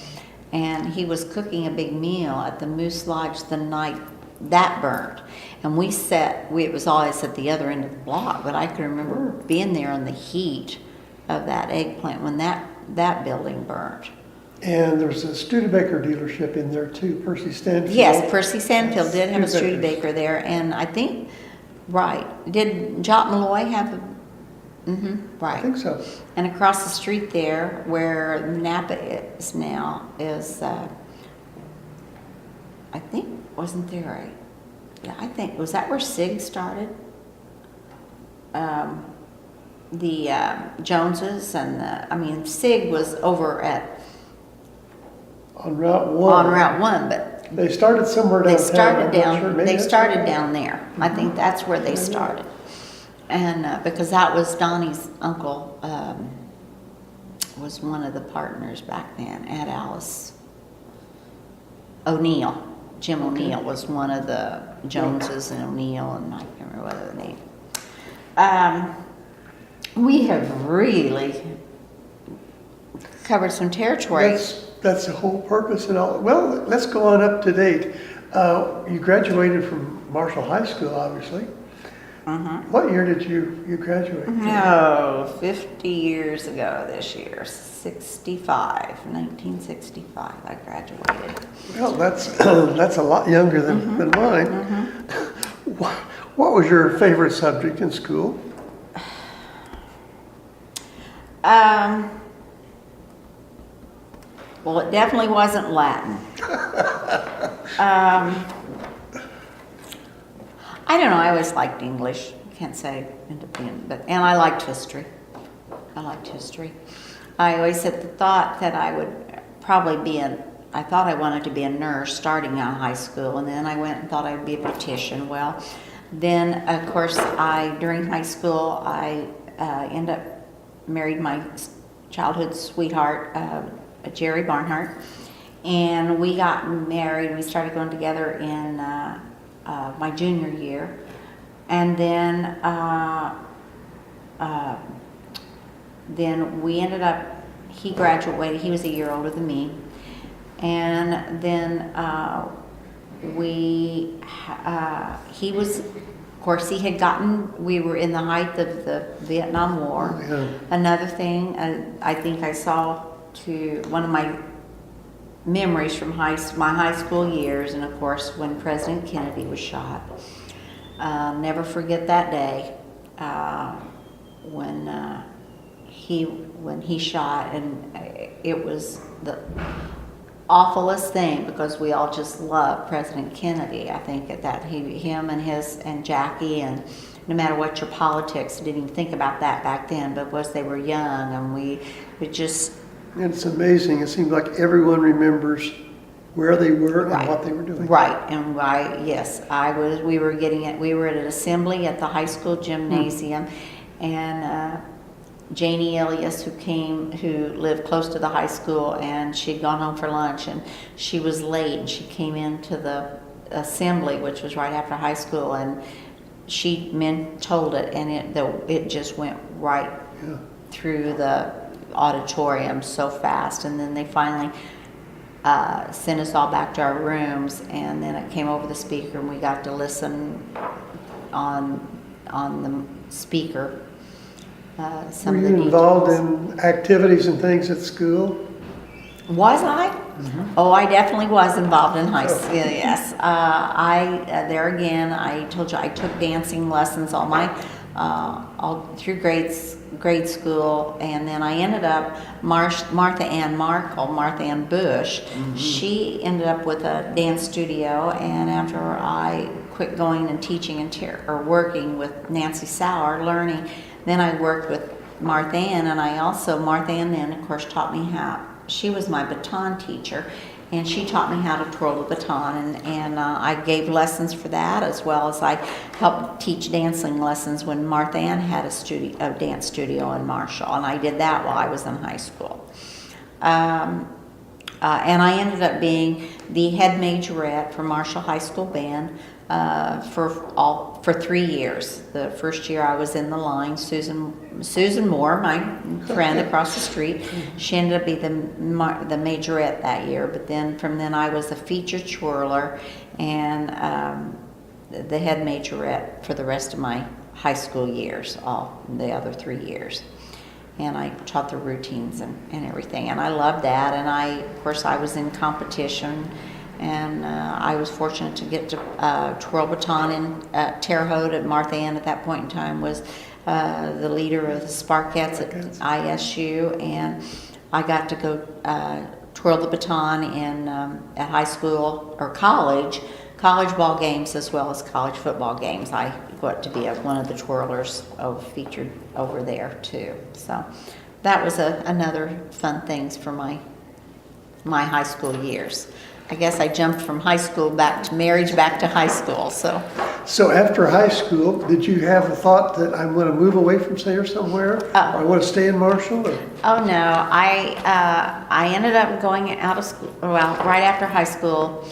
And he was cooking a big meal at the Moose Lodge the night that burned. And it was always at the other end of the block, but I can remember being there in the heat of that eggplant when that building burned. And there was a Studebaker dealership in there too, Percy Stanfield. Yes, Percy Stanfield did have a Studebaker there, and I think, right, did Jot Malloy have a, right. I think so. And across the street there, where Napa is now, is, I think, wasn't there I think, was that where SIG started? The Joneses and SIG was over on Route 1. On Route 1, but They started somewhere downtown. they started down there. I think that's where they started. And because that was Donnie's uncle, was one of the partners back then at Alice O'Neill. Jim O'Neill was one of the Joneses and O'Neill, and I can't remember what other name. We have really covered some territory. That's the whole purpose and all. Well, let's go on up to date. You graduated from Marshall High School, obviously. What year did you graduate? No, 50 years ago this year, 1965, I graduated. Well, that's a lot younger than mine. What was your favorite subject in school? Well, it definitely wasn't Latin. I don't know, I always liked English. Can't say independent, and I liked history. I always had the thought that I would probably I thought I wanted to be a nurse starting out high school, and then I went and thought I would be a beautician. Well, then, of course, during high school, I ended up married my childhood sweetheart, Jerry Barnhart, and we got married. We started going together in my junior year, and then we ended up. He graduated. He was a year older than me, and then he was. Of course, we were in the height of the Vietnam War. Yeah. Another thing, I think I saw one of my memories from my high school years, and of course, when President Kennedy was shot. Never forget that day when he shot, and it was the awfulest thing because we all just loved President Kennedy. I think him and Jackie, and no matter what your politics, didn't even think about that back then, but they were young, and it just. And it's amazing. It seems like everyone remembers where they were and Right. what they were doing. Right, and we were at an assembly at the high school gymnasium, and Janie Elias, who lived close to the high school, and she'd gone home for lunch, and she was late, and she came into the assembly, which was right after high school, and men told it, and it just went right through the auditorium so fast, and then they finally sent us all back to our rooms, and then it came over the speaker, and we got to listen on the speaker. Some Were of the you details. involved in activities and things at school? Was I? Oh, I definitely was involved in high school. Yes, there again. I told you I took dancing lessons all through grade school, and then I ended up Martha Ann Bush. She ended up with a dance studio, and after I quit going and teaching or working with Nancy Sauer, learning, then I worked with Martha Ann, and Martha Ann then, of course, taught me how. She was my baton teacher, and she taught me how to twirl the baton, and I gave lessons for that, as well as I helped teach dancing lessons when Martha Ann had a dance studio in Marshall, and I did that while I was in high school. And I ended up being the head majorette for Marshall High School Band for 3 years. The first year I was in the line, Susan Moore, my friend across the street, she ended up being the majorette that year. But then from then I was a featured twirler and the head majorette for the rest of my high school years, all the other 3 years. And I taught the routines and everything, and I loved that. And of course, I was in competition, and I was fortunate to get to twirl baton in Terre Haute at Martha Ann at that point in time was the leader of the Sparkettes at ISU, and I got to go twirl the baton in at high school or college ball games as well as college football games. I got to be one of the twirlers featured over there too. So that was another fun things for my high school years. I guess I jumped from high school back to marriage, back to high school. So after high school, did you have the thought that I'm going to move away from here somewhere? Or I want to stay in Marshall? Or? Oh no, I ended up going out of school. Well, right after high school.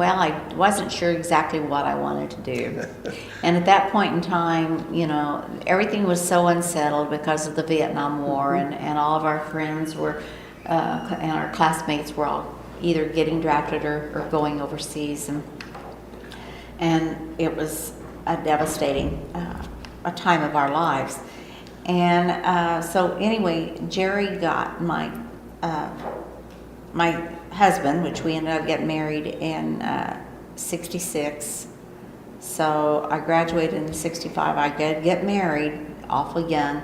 I wasn't sure exactly what I wanted to do. And at that point in time, everything was so unsettled because of the Vietnam War, and all of our friends were, and our classmates were all either getting drafted or going overseas. And it was a devastating a time of our lives. And so anyway, Jerry got my husband, which we ended up getting married in 66. So I graduated in 65. I did get married awfully young,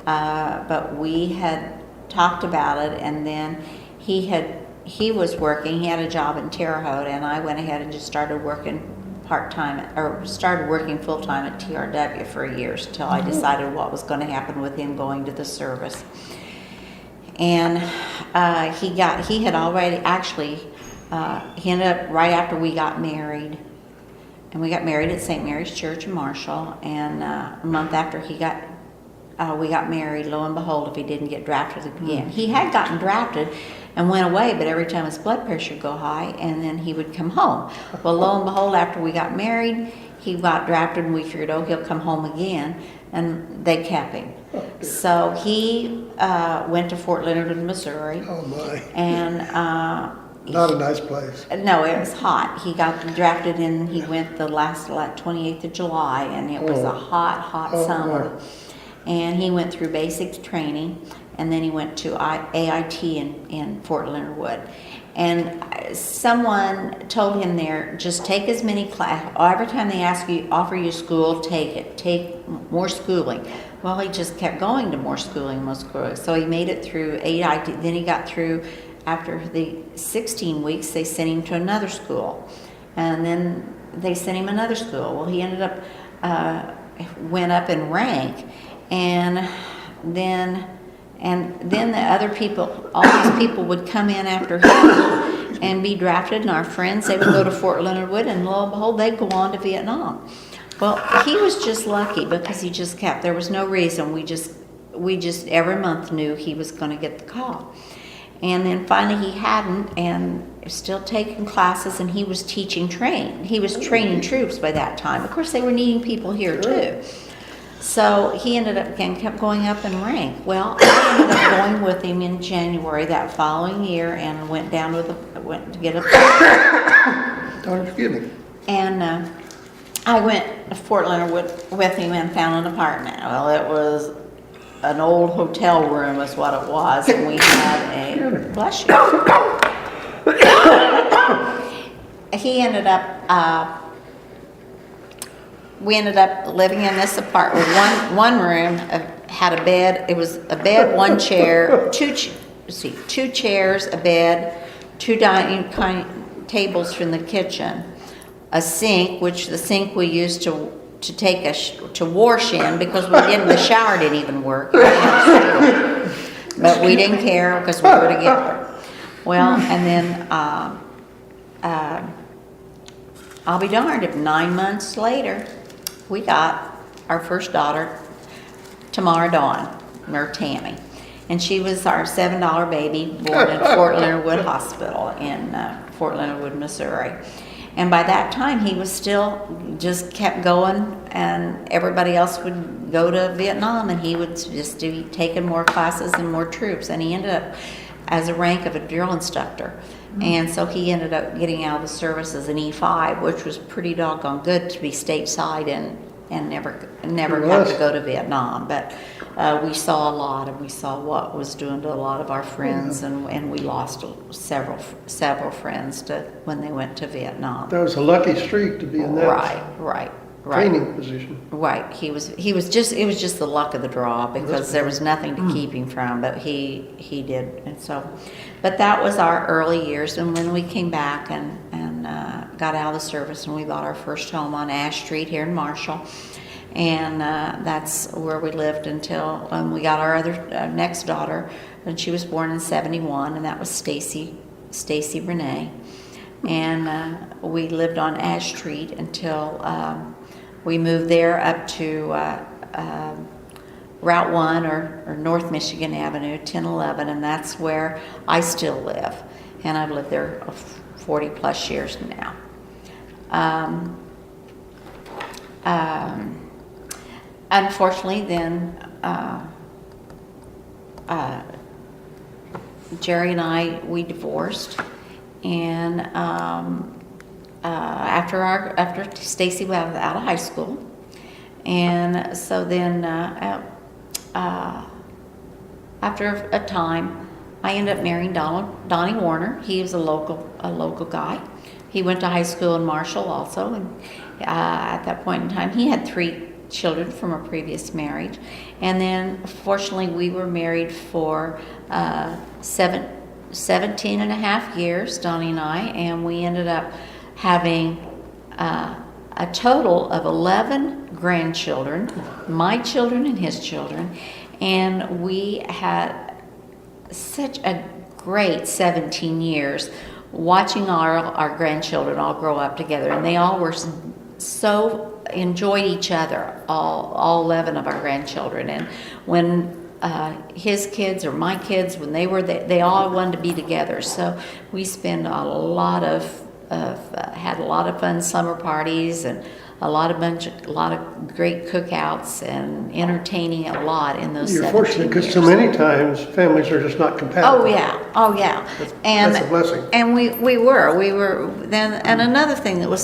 but we had talked about it, and then he was working. He had a job in Terre Haute, and I went ahead and just started working started working full-time at TRW for years till I decided what was going to happen with him going to the service. And he had already actually, he ended up right after we got married, and we got married at St. Mary's Church in Marshall, and a month after we got married, lo and behold, if he didn't get drafted again. He had gotten drafted and went away, but every time his blood pressure would go high, and then he would come home. Well, lo and behold, after we got married, he got drafted, and we figured, he'll come home again, and they kept him. So he went to Fort Leonard, Missouri. Oh my! And not a nice place. No, it was hot. He got drafted in. He went the last 28th of July, and it was a hot summer. My. And he went through basic training, and then he went to AIT in Fort Leonard Wood. And someone told him there, just take as many classes. Every time they offer you school, take it. Take more schooling. Well, he just kept going to more schooling. So he made it through AIT. Then he got through, after the 16 weeks, they sent him to another school. And then they sent him another school. Well, he ended up, went up in rank. And then the other people, all these people would come in after him and be drafted, and our friends, they would go to Fort Leonard Wood, and lo and behold, they'd go on to Vietnam. Well, he was just lucky because he just kept, there was no reason. We just every month knew he was going to get the call. And then finally he hadn't, and still taking classes, and he was He was training troops by that time. Of course, they were needing people here too. So he ended up kept going up in rank. Well, I ended up going with him in January that following year, and went to get a. Don't forgive me. And I went to Fort Leonard with him and found an apartment. Well, it was an old hotel room, is what it was, and we had a bless you. He ended up. We ended up living in this apartment. One room had a bed. It was a bed, one chair, two chairs, a bed, two dining tables from the kitchen, a sink, which the sink we used to to wash in because the shower didn't even work. But we didn't care because we were together. Well, and then I'll be darned if 9 months later, we got our first daughter, Tamara Dawn, or Tammy. And she was our $7 baby born in Fort Leonard Wood Hospital in Fort Leonard Wood, Missouri. And by that time, he was still just kept going, and everybody else would go to Vietnam, and he would just do taking more classes and more troops. And he ended up as a rank of a drill instructor. And so he ended up getting out of the service as an E5, which was pretty doggone good to be stateside and never have to go to Vietnam. But we saw a lot, and we saw what was doing to a lot of our friends, and we lost several friends when they went to Vietnam. That was a lucky streak to be in that Right. training position. Right. It was just the luck of the draw, because there was nothing to keep him from, but he did. And so, but that was our early years. And when we came back and got out of the service, and we bought our first home on Ash Street here in Marshall. And that's where we lived until we got our next daughter, and she was born in '71, and that was Stacy Renee. And we lived on Ash Street until we moved there up to Route 1 or North Michigan Avenue, 1011, and that's where I still live. And I've lived there 40 plus years now. Unfortunately, then Jerry and we divorced, and after Stacy was out of high school, and so then after a time, I ended up marrying Donnie Warner. He was a local guy. He went to high school in Marshall also, and at that point in time, he had 3 children from a previous marriage. And then fortunately we were married for 17 and a half years, Donnie and I, and we ended up having a total of 11 grandchildren, my children and his children, and we had such a great 17 years watching our grandchildren all grow up together, and they all were so enjoyed each other, all 11 of our grandchildren. And when his kids or my kids, when they were there, they all wanted to be together. So we spent had a lot of fun summer parties, and a lot of great cookouts, and entertaining a lot in those. You're fortunate, because so many times families are just not compatible. Oh yeah. That's a blessing. And we were then. And another thing that was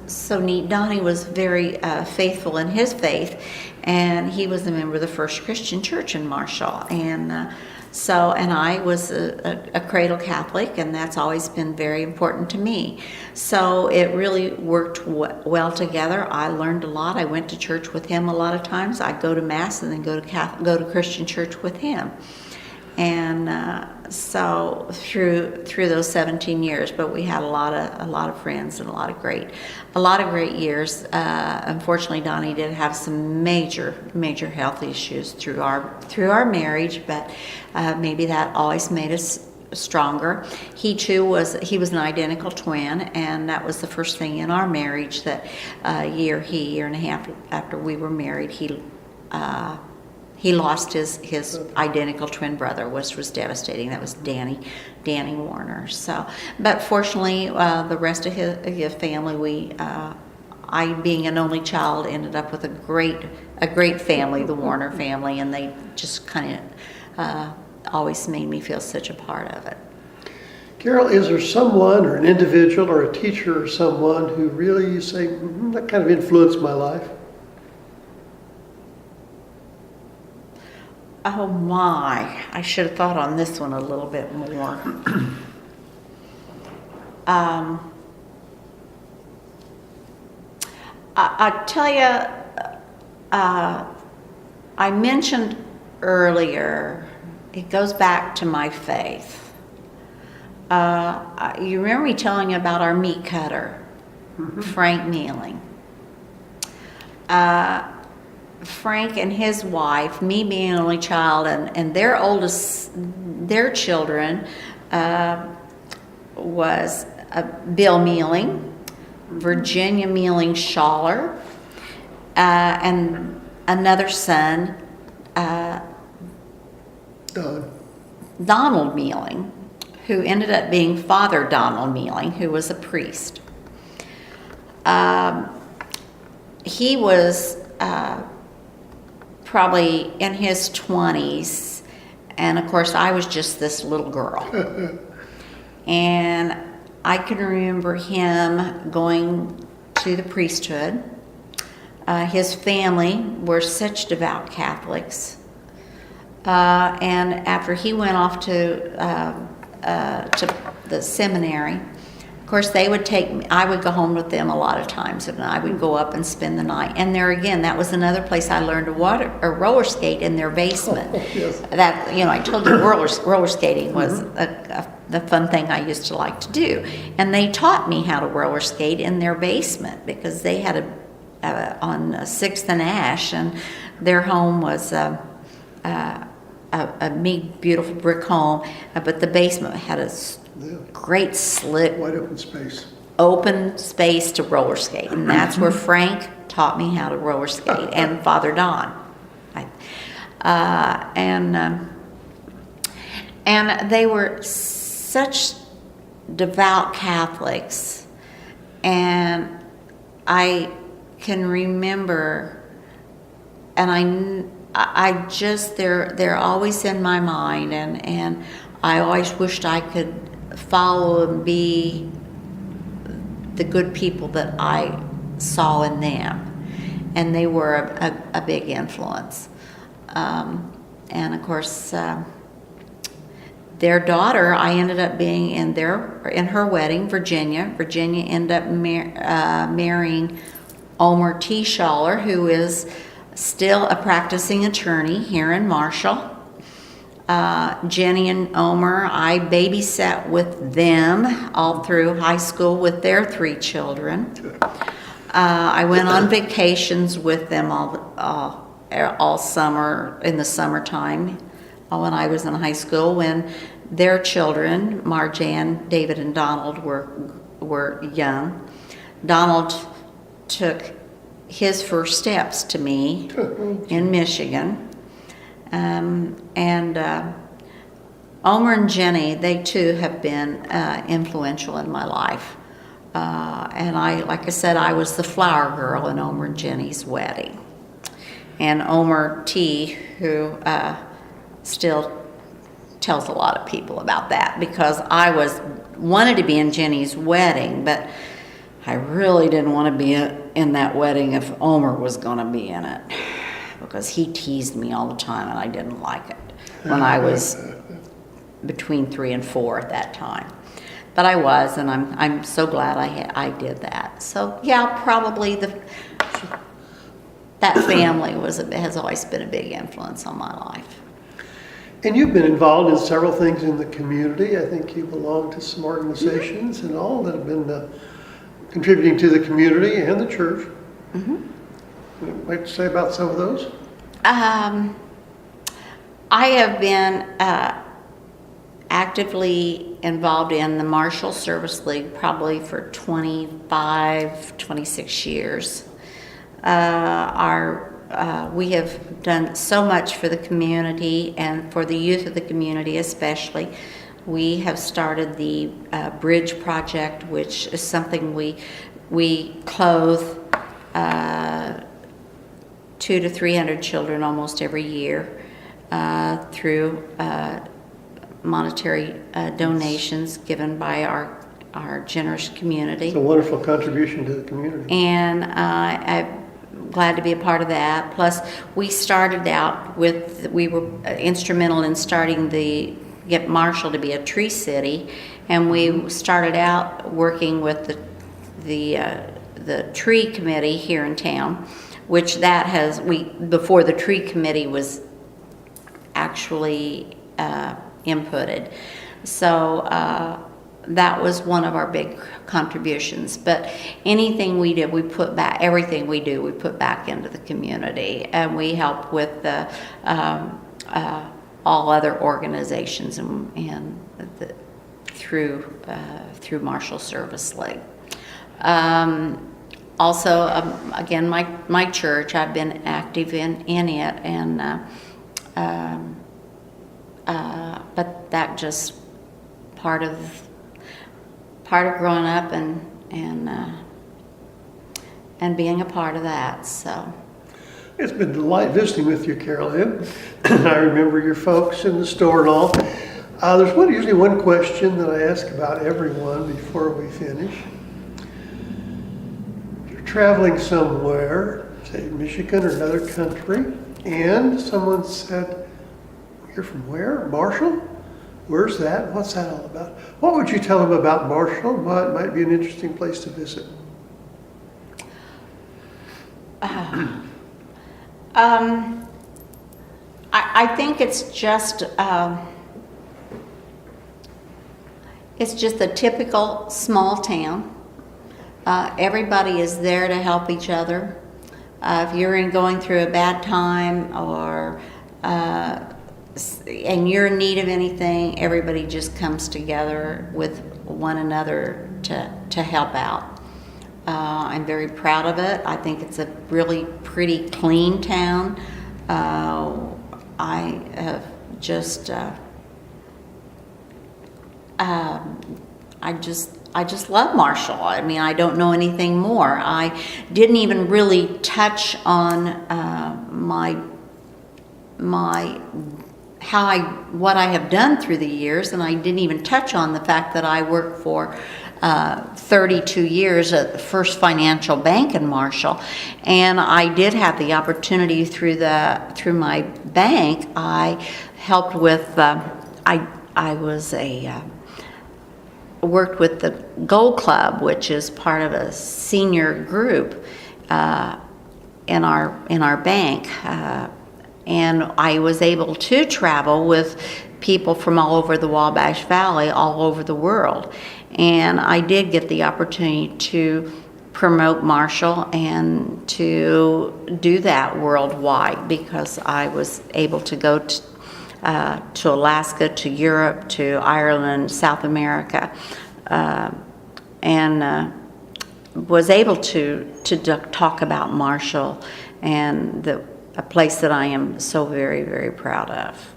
so neat, Donnie was very faithful in his faith, and he was a member of the First Christian Church in Marshall, and I was a cradle Catholic, and that's always been very important to me. So it really worked well together. I learned a lot. I went to church with him a lot of times. I'd go to Mass and then go to Christian church with him. And so through those 17 years, but we had a lot of friends and a lot of great years. Unfortunately, Donnie did have some major health issues through our marriage, but maybe that always made us stronger. He too was an identical twin, and that was the first thing in our marriage that year and a half after we were married, he lost his identical twin brother, which was devastating. That was Danny Warner. So, but fortunately, the rest of his family, I being an only child, ended up with a great family, the Warner family, and they just kind of always made me feel such a part of it. Carole, is there someone or an individual or a teacher or someone who really you say, that kind of influenced my life? Oh my, I should have thought on this one a little bit more. I tell you, I mentioned earlier, it goes back to my faith. You remember me telling you about our meat cutter, Frank Mealing. Frank and his wife, me being an only child, and their children was Bill Mealing, Virginia Mealing Schaller, and another son, Donald Mealing, who ended up being Father Donald Mealing, who was a priest. He was probably in his 20s, and of course I was just this little girl. And I can remember him going to the priesthood. His family were such devout Catholics. And after he went off to the seminary, of course, they would take me. I would go home with them a lot of times, and I would go up and spend the night. And there again, that was another place I learned to roller skate in their basement. Oh, yes. That, I told you roller skating was the fun thing I used to like to do, and they taught me how to roller skate in their basement because they had on 6th and Ash, and their home was a neat, beautiful brick home, but the basement had a great slick, Wide open space to roller skate, and that's where Frank taught me how to roller skate, and Father Don. And they were such devout Catholics, and I can remember, and I just, they're always in my mind, and I always wished I could follow and be the good people that I saw in them, and they were a big influence. And of course, their daughter, I ended up being in her wedding, Virginia. Virginia ended up marrying Omer T. Schaller, who is still a practicing attorney here in Marshall. Jenny and Omer, I babysat with them all through high school with their 3 children. I went on vacations with them all summer, in the summertime, when I was in high school, when their children, Marjan, David, and Donald, were young. Donald took his first steps to me in Michigan. And Omer and Jenny, they too have been influential in my life. And like I said, I was the flower girl in Omer and Jenny's wedding. And Omer T., who still tells a lot of people about that, because I wanted to be in Jenny's wedding, but I really didn't want to be in that wedding if Omer was going to be in it, because he teased me all the time, and I didn't like it when I was between 3 and 4 at that time. But I was, and I'm so glad I did that. So yeah, probably that family has always been a big influence on my life. And you've been involved in several things in the community. I think you belong to some organizations and all that have been contributing to the community and the church. Mm-hmm. Would you like to say about some of those? I have been actively involved in the Marshall Service League probably for 26 years. We have done so much for the community and for the youth of the community especially. We have started the Bridge Project, which is something we clothe 200 to 300 children almost every year through monetary donations given by our generous community. It's a wonderful contribution to the community. And I'm glad to be a part of that. Plus, we started out we were instrumental in starting get Marshall to be a tree city, and we started out working with the tree committee here in town, which before the tree committee was actually inputted. So that was one of our big contributions. But anything we did, everything we do, we put back into the community, and we help with all other organizations and through Marshall Service League. Also, again, my church, I've been active in it, and But that just part of growing up and being a part of that. So It's been a delight visiting with you, Carole Ann. I remember your folks in the store and all. There's usually one question that I ask about everyone before we finish. If you're traveling somewhere, say Michigan or another country, and someone said, "You're from where? Marshall? Where's that? What's that all about?" What would you tell them about Marshall? Well, it might be an interesting place to visit. I think it's just a typical small town. Everybody is there to help each other. If you're going through a bad time or and you're in need of anything, everybody just comes together with one another to help out. I'm very proud of it. I think it's a really pretty clean town. I have just I just love Marshall. I mean, I don't know anything more. I didn't even really touch on what I have done through the years, and I didn't even touch on the fact that I worked for 32 years at the First Financial Bank in Marshall, and I did have the opportunity through my bank. I helped with worked with the Gold Club, which is part of a senior group in our bank, and I was able to travel with people from all over the Wabash Valley, all over the world. And I did get the opportunity to promote Marshall and to do that worldwide, because I was able to go to Alaska, to Europe, to Ireland, South America, and was able to talk about Marshall, and a place that I am so very, very proud of.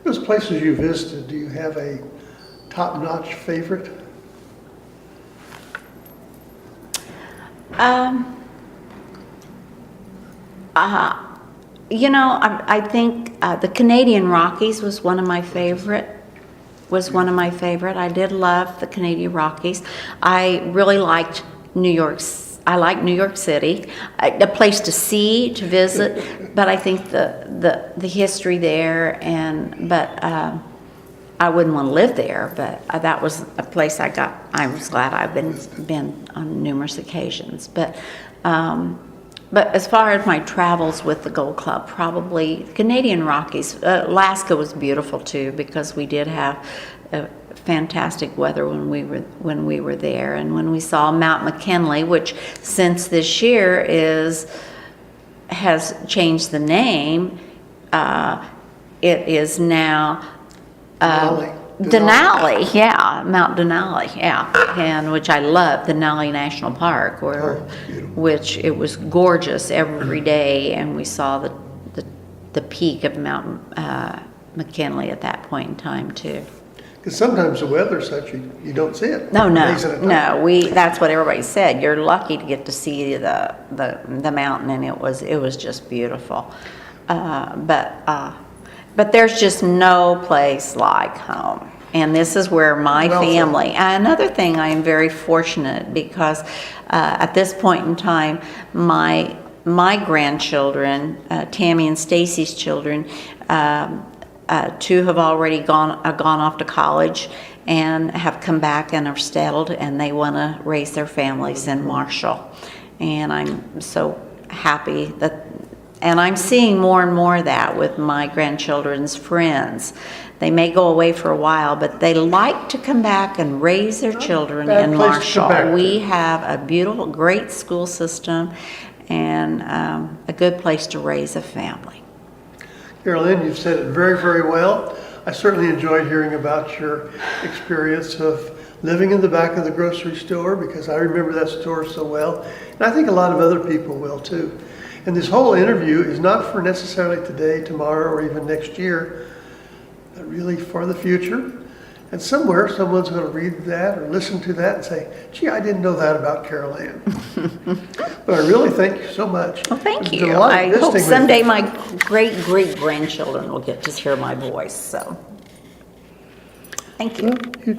Those places you visited, do you have a top-notch favorite? I think the Canadian Rockies was one of my favorite. I did love the Canadian Rockies. I really liked New York. I like New York City, a place to see, to visit. But I think the history there, but I wouldn't want to live there. But that was a place I was glad I've been on numerous occasions. But as far as my travels with the Gold Club, probably Canadian Rockies. Alaska was beautiful too, because we did have fantastic weather when we were there, and when we saw Mount McKinley, which since this year has changed the name. It is now Denali, yeah, Mount Denali, yeah, and which I love, Denali National Park, which it was gorgeous every day, and we saw the peak of Mount McKinley at that point in time too. Because sometimes the weather's such you don't see it. No. That's what everybody said. You're lucky to get to see the mountain, and it was just beautiful. But there's just no place like home. And this is where my family, another thing, I am very fortunate, because at this point in time, my grandchildren, Tammy and Stacy's children, two have already gone off to college and have come back and are settled, and they want to raise their families in Marshall. And I'm so happy and I'm seeing more and more of that with my grandchildren's friends. They may go away for a while, but they like to come back and raise their children in Marshall. We have a beautiful, great school system, and a good place to raise a family. Carole Ann, you've said it very, very well. I certainly enjoyed hearing about your experience of living in the back of the grocery store, because I remember that store so well. And I think a lot of other people will too. And this whole interview is not for necessarily today, tomorrow, or even next year, but really for the future. And somewhere, someone's going to read that or listen to that and say, gee, I didn't know that about Carole Ann. But I really thank you so much. Well, thank It's been you. a lot I visiting hope with someday you. my great-great-grandchildren will get to hear my voice, so. Thank you. You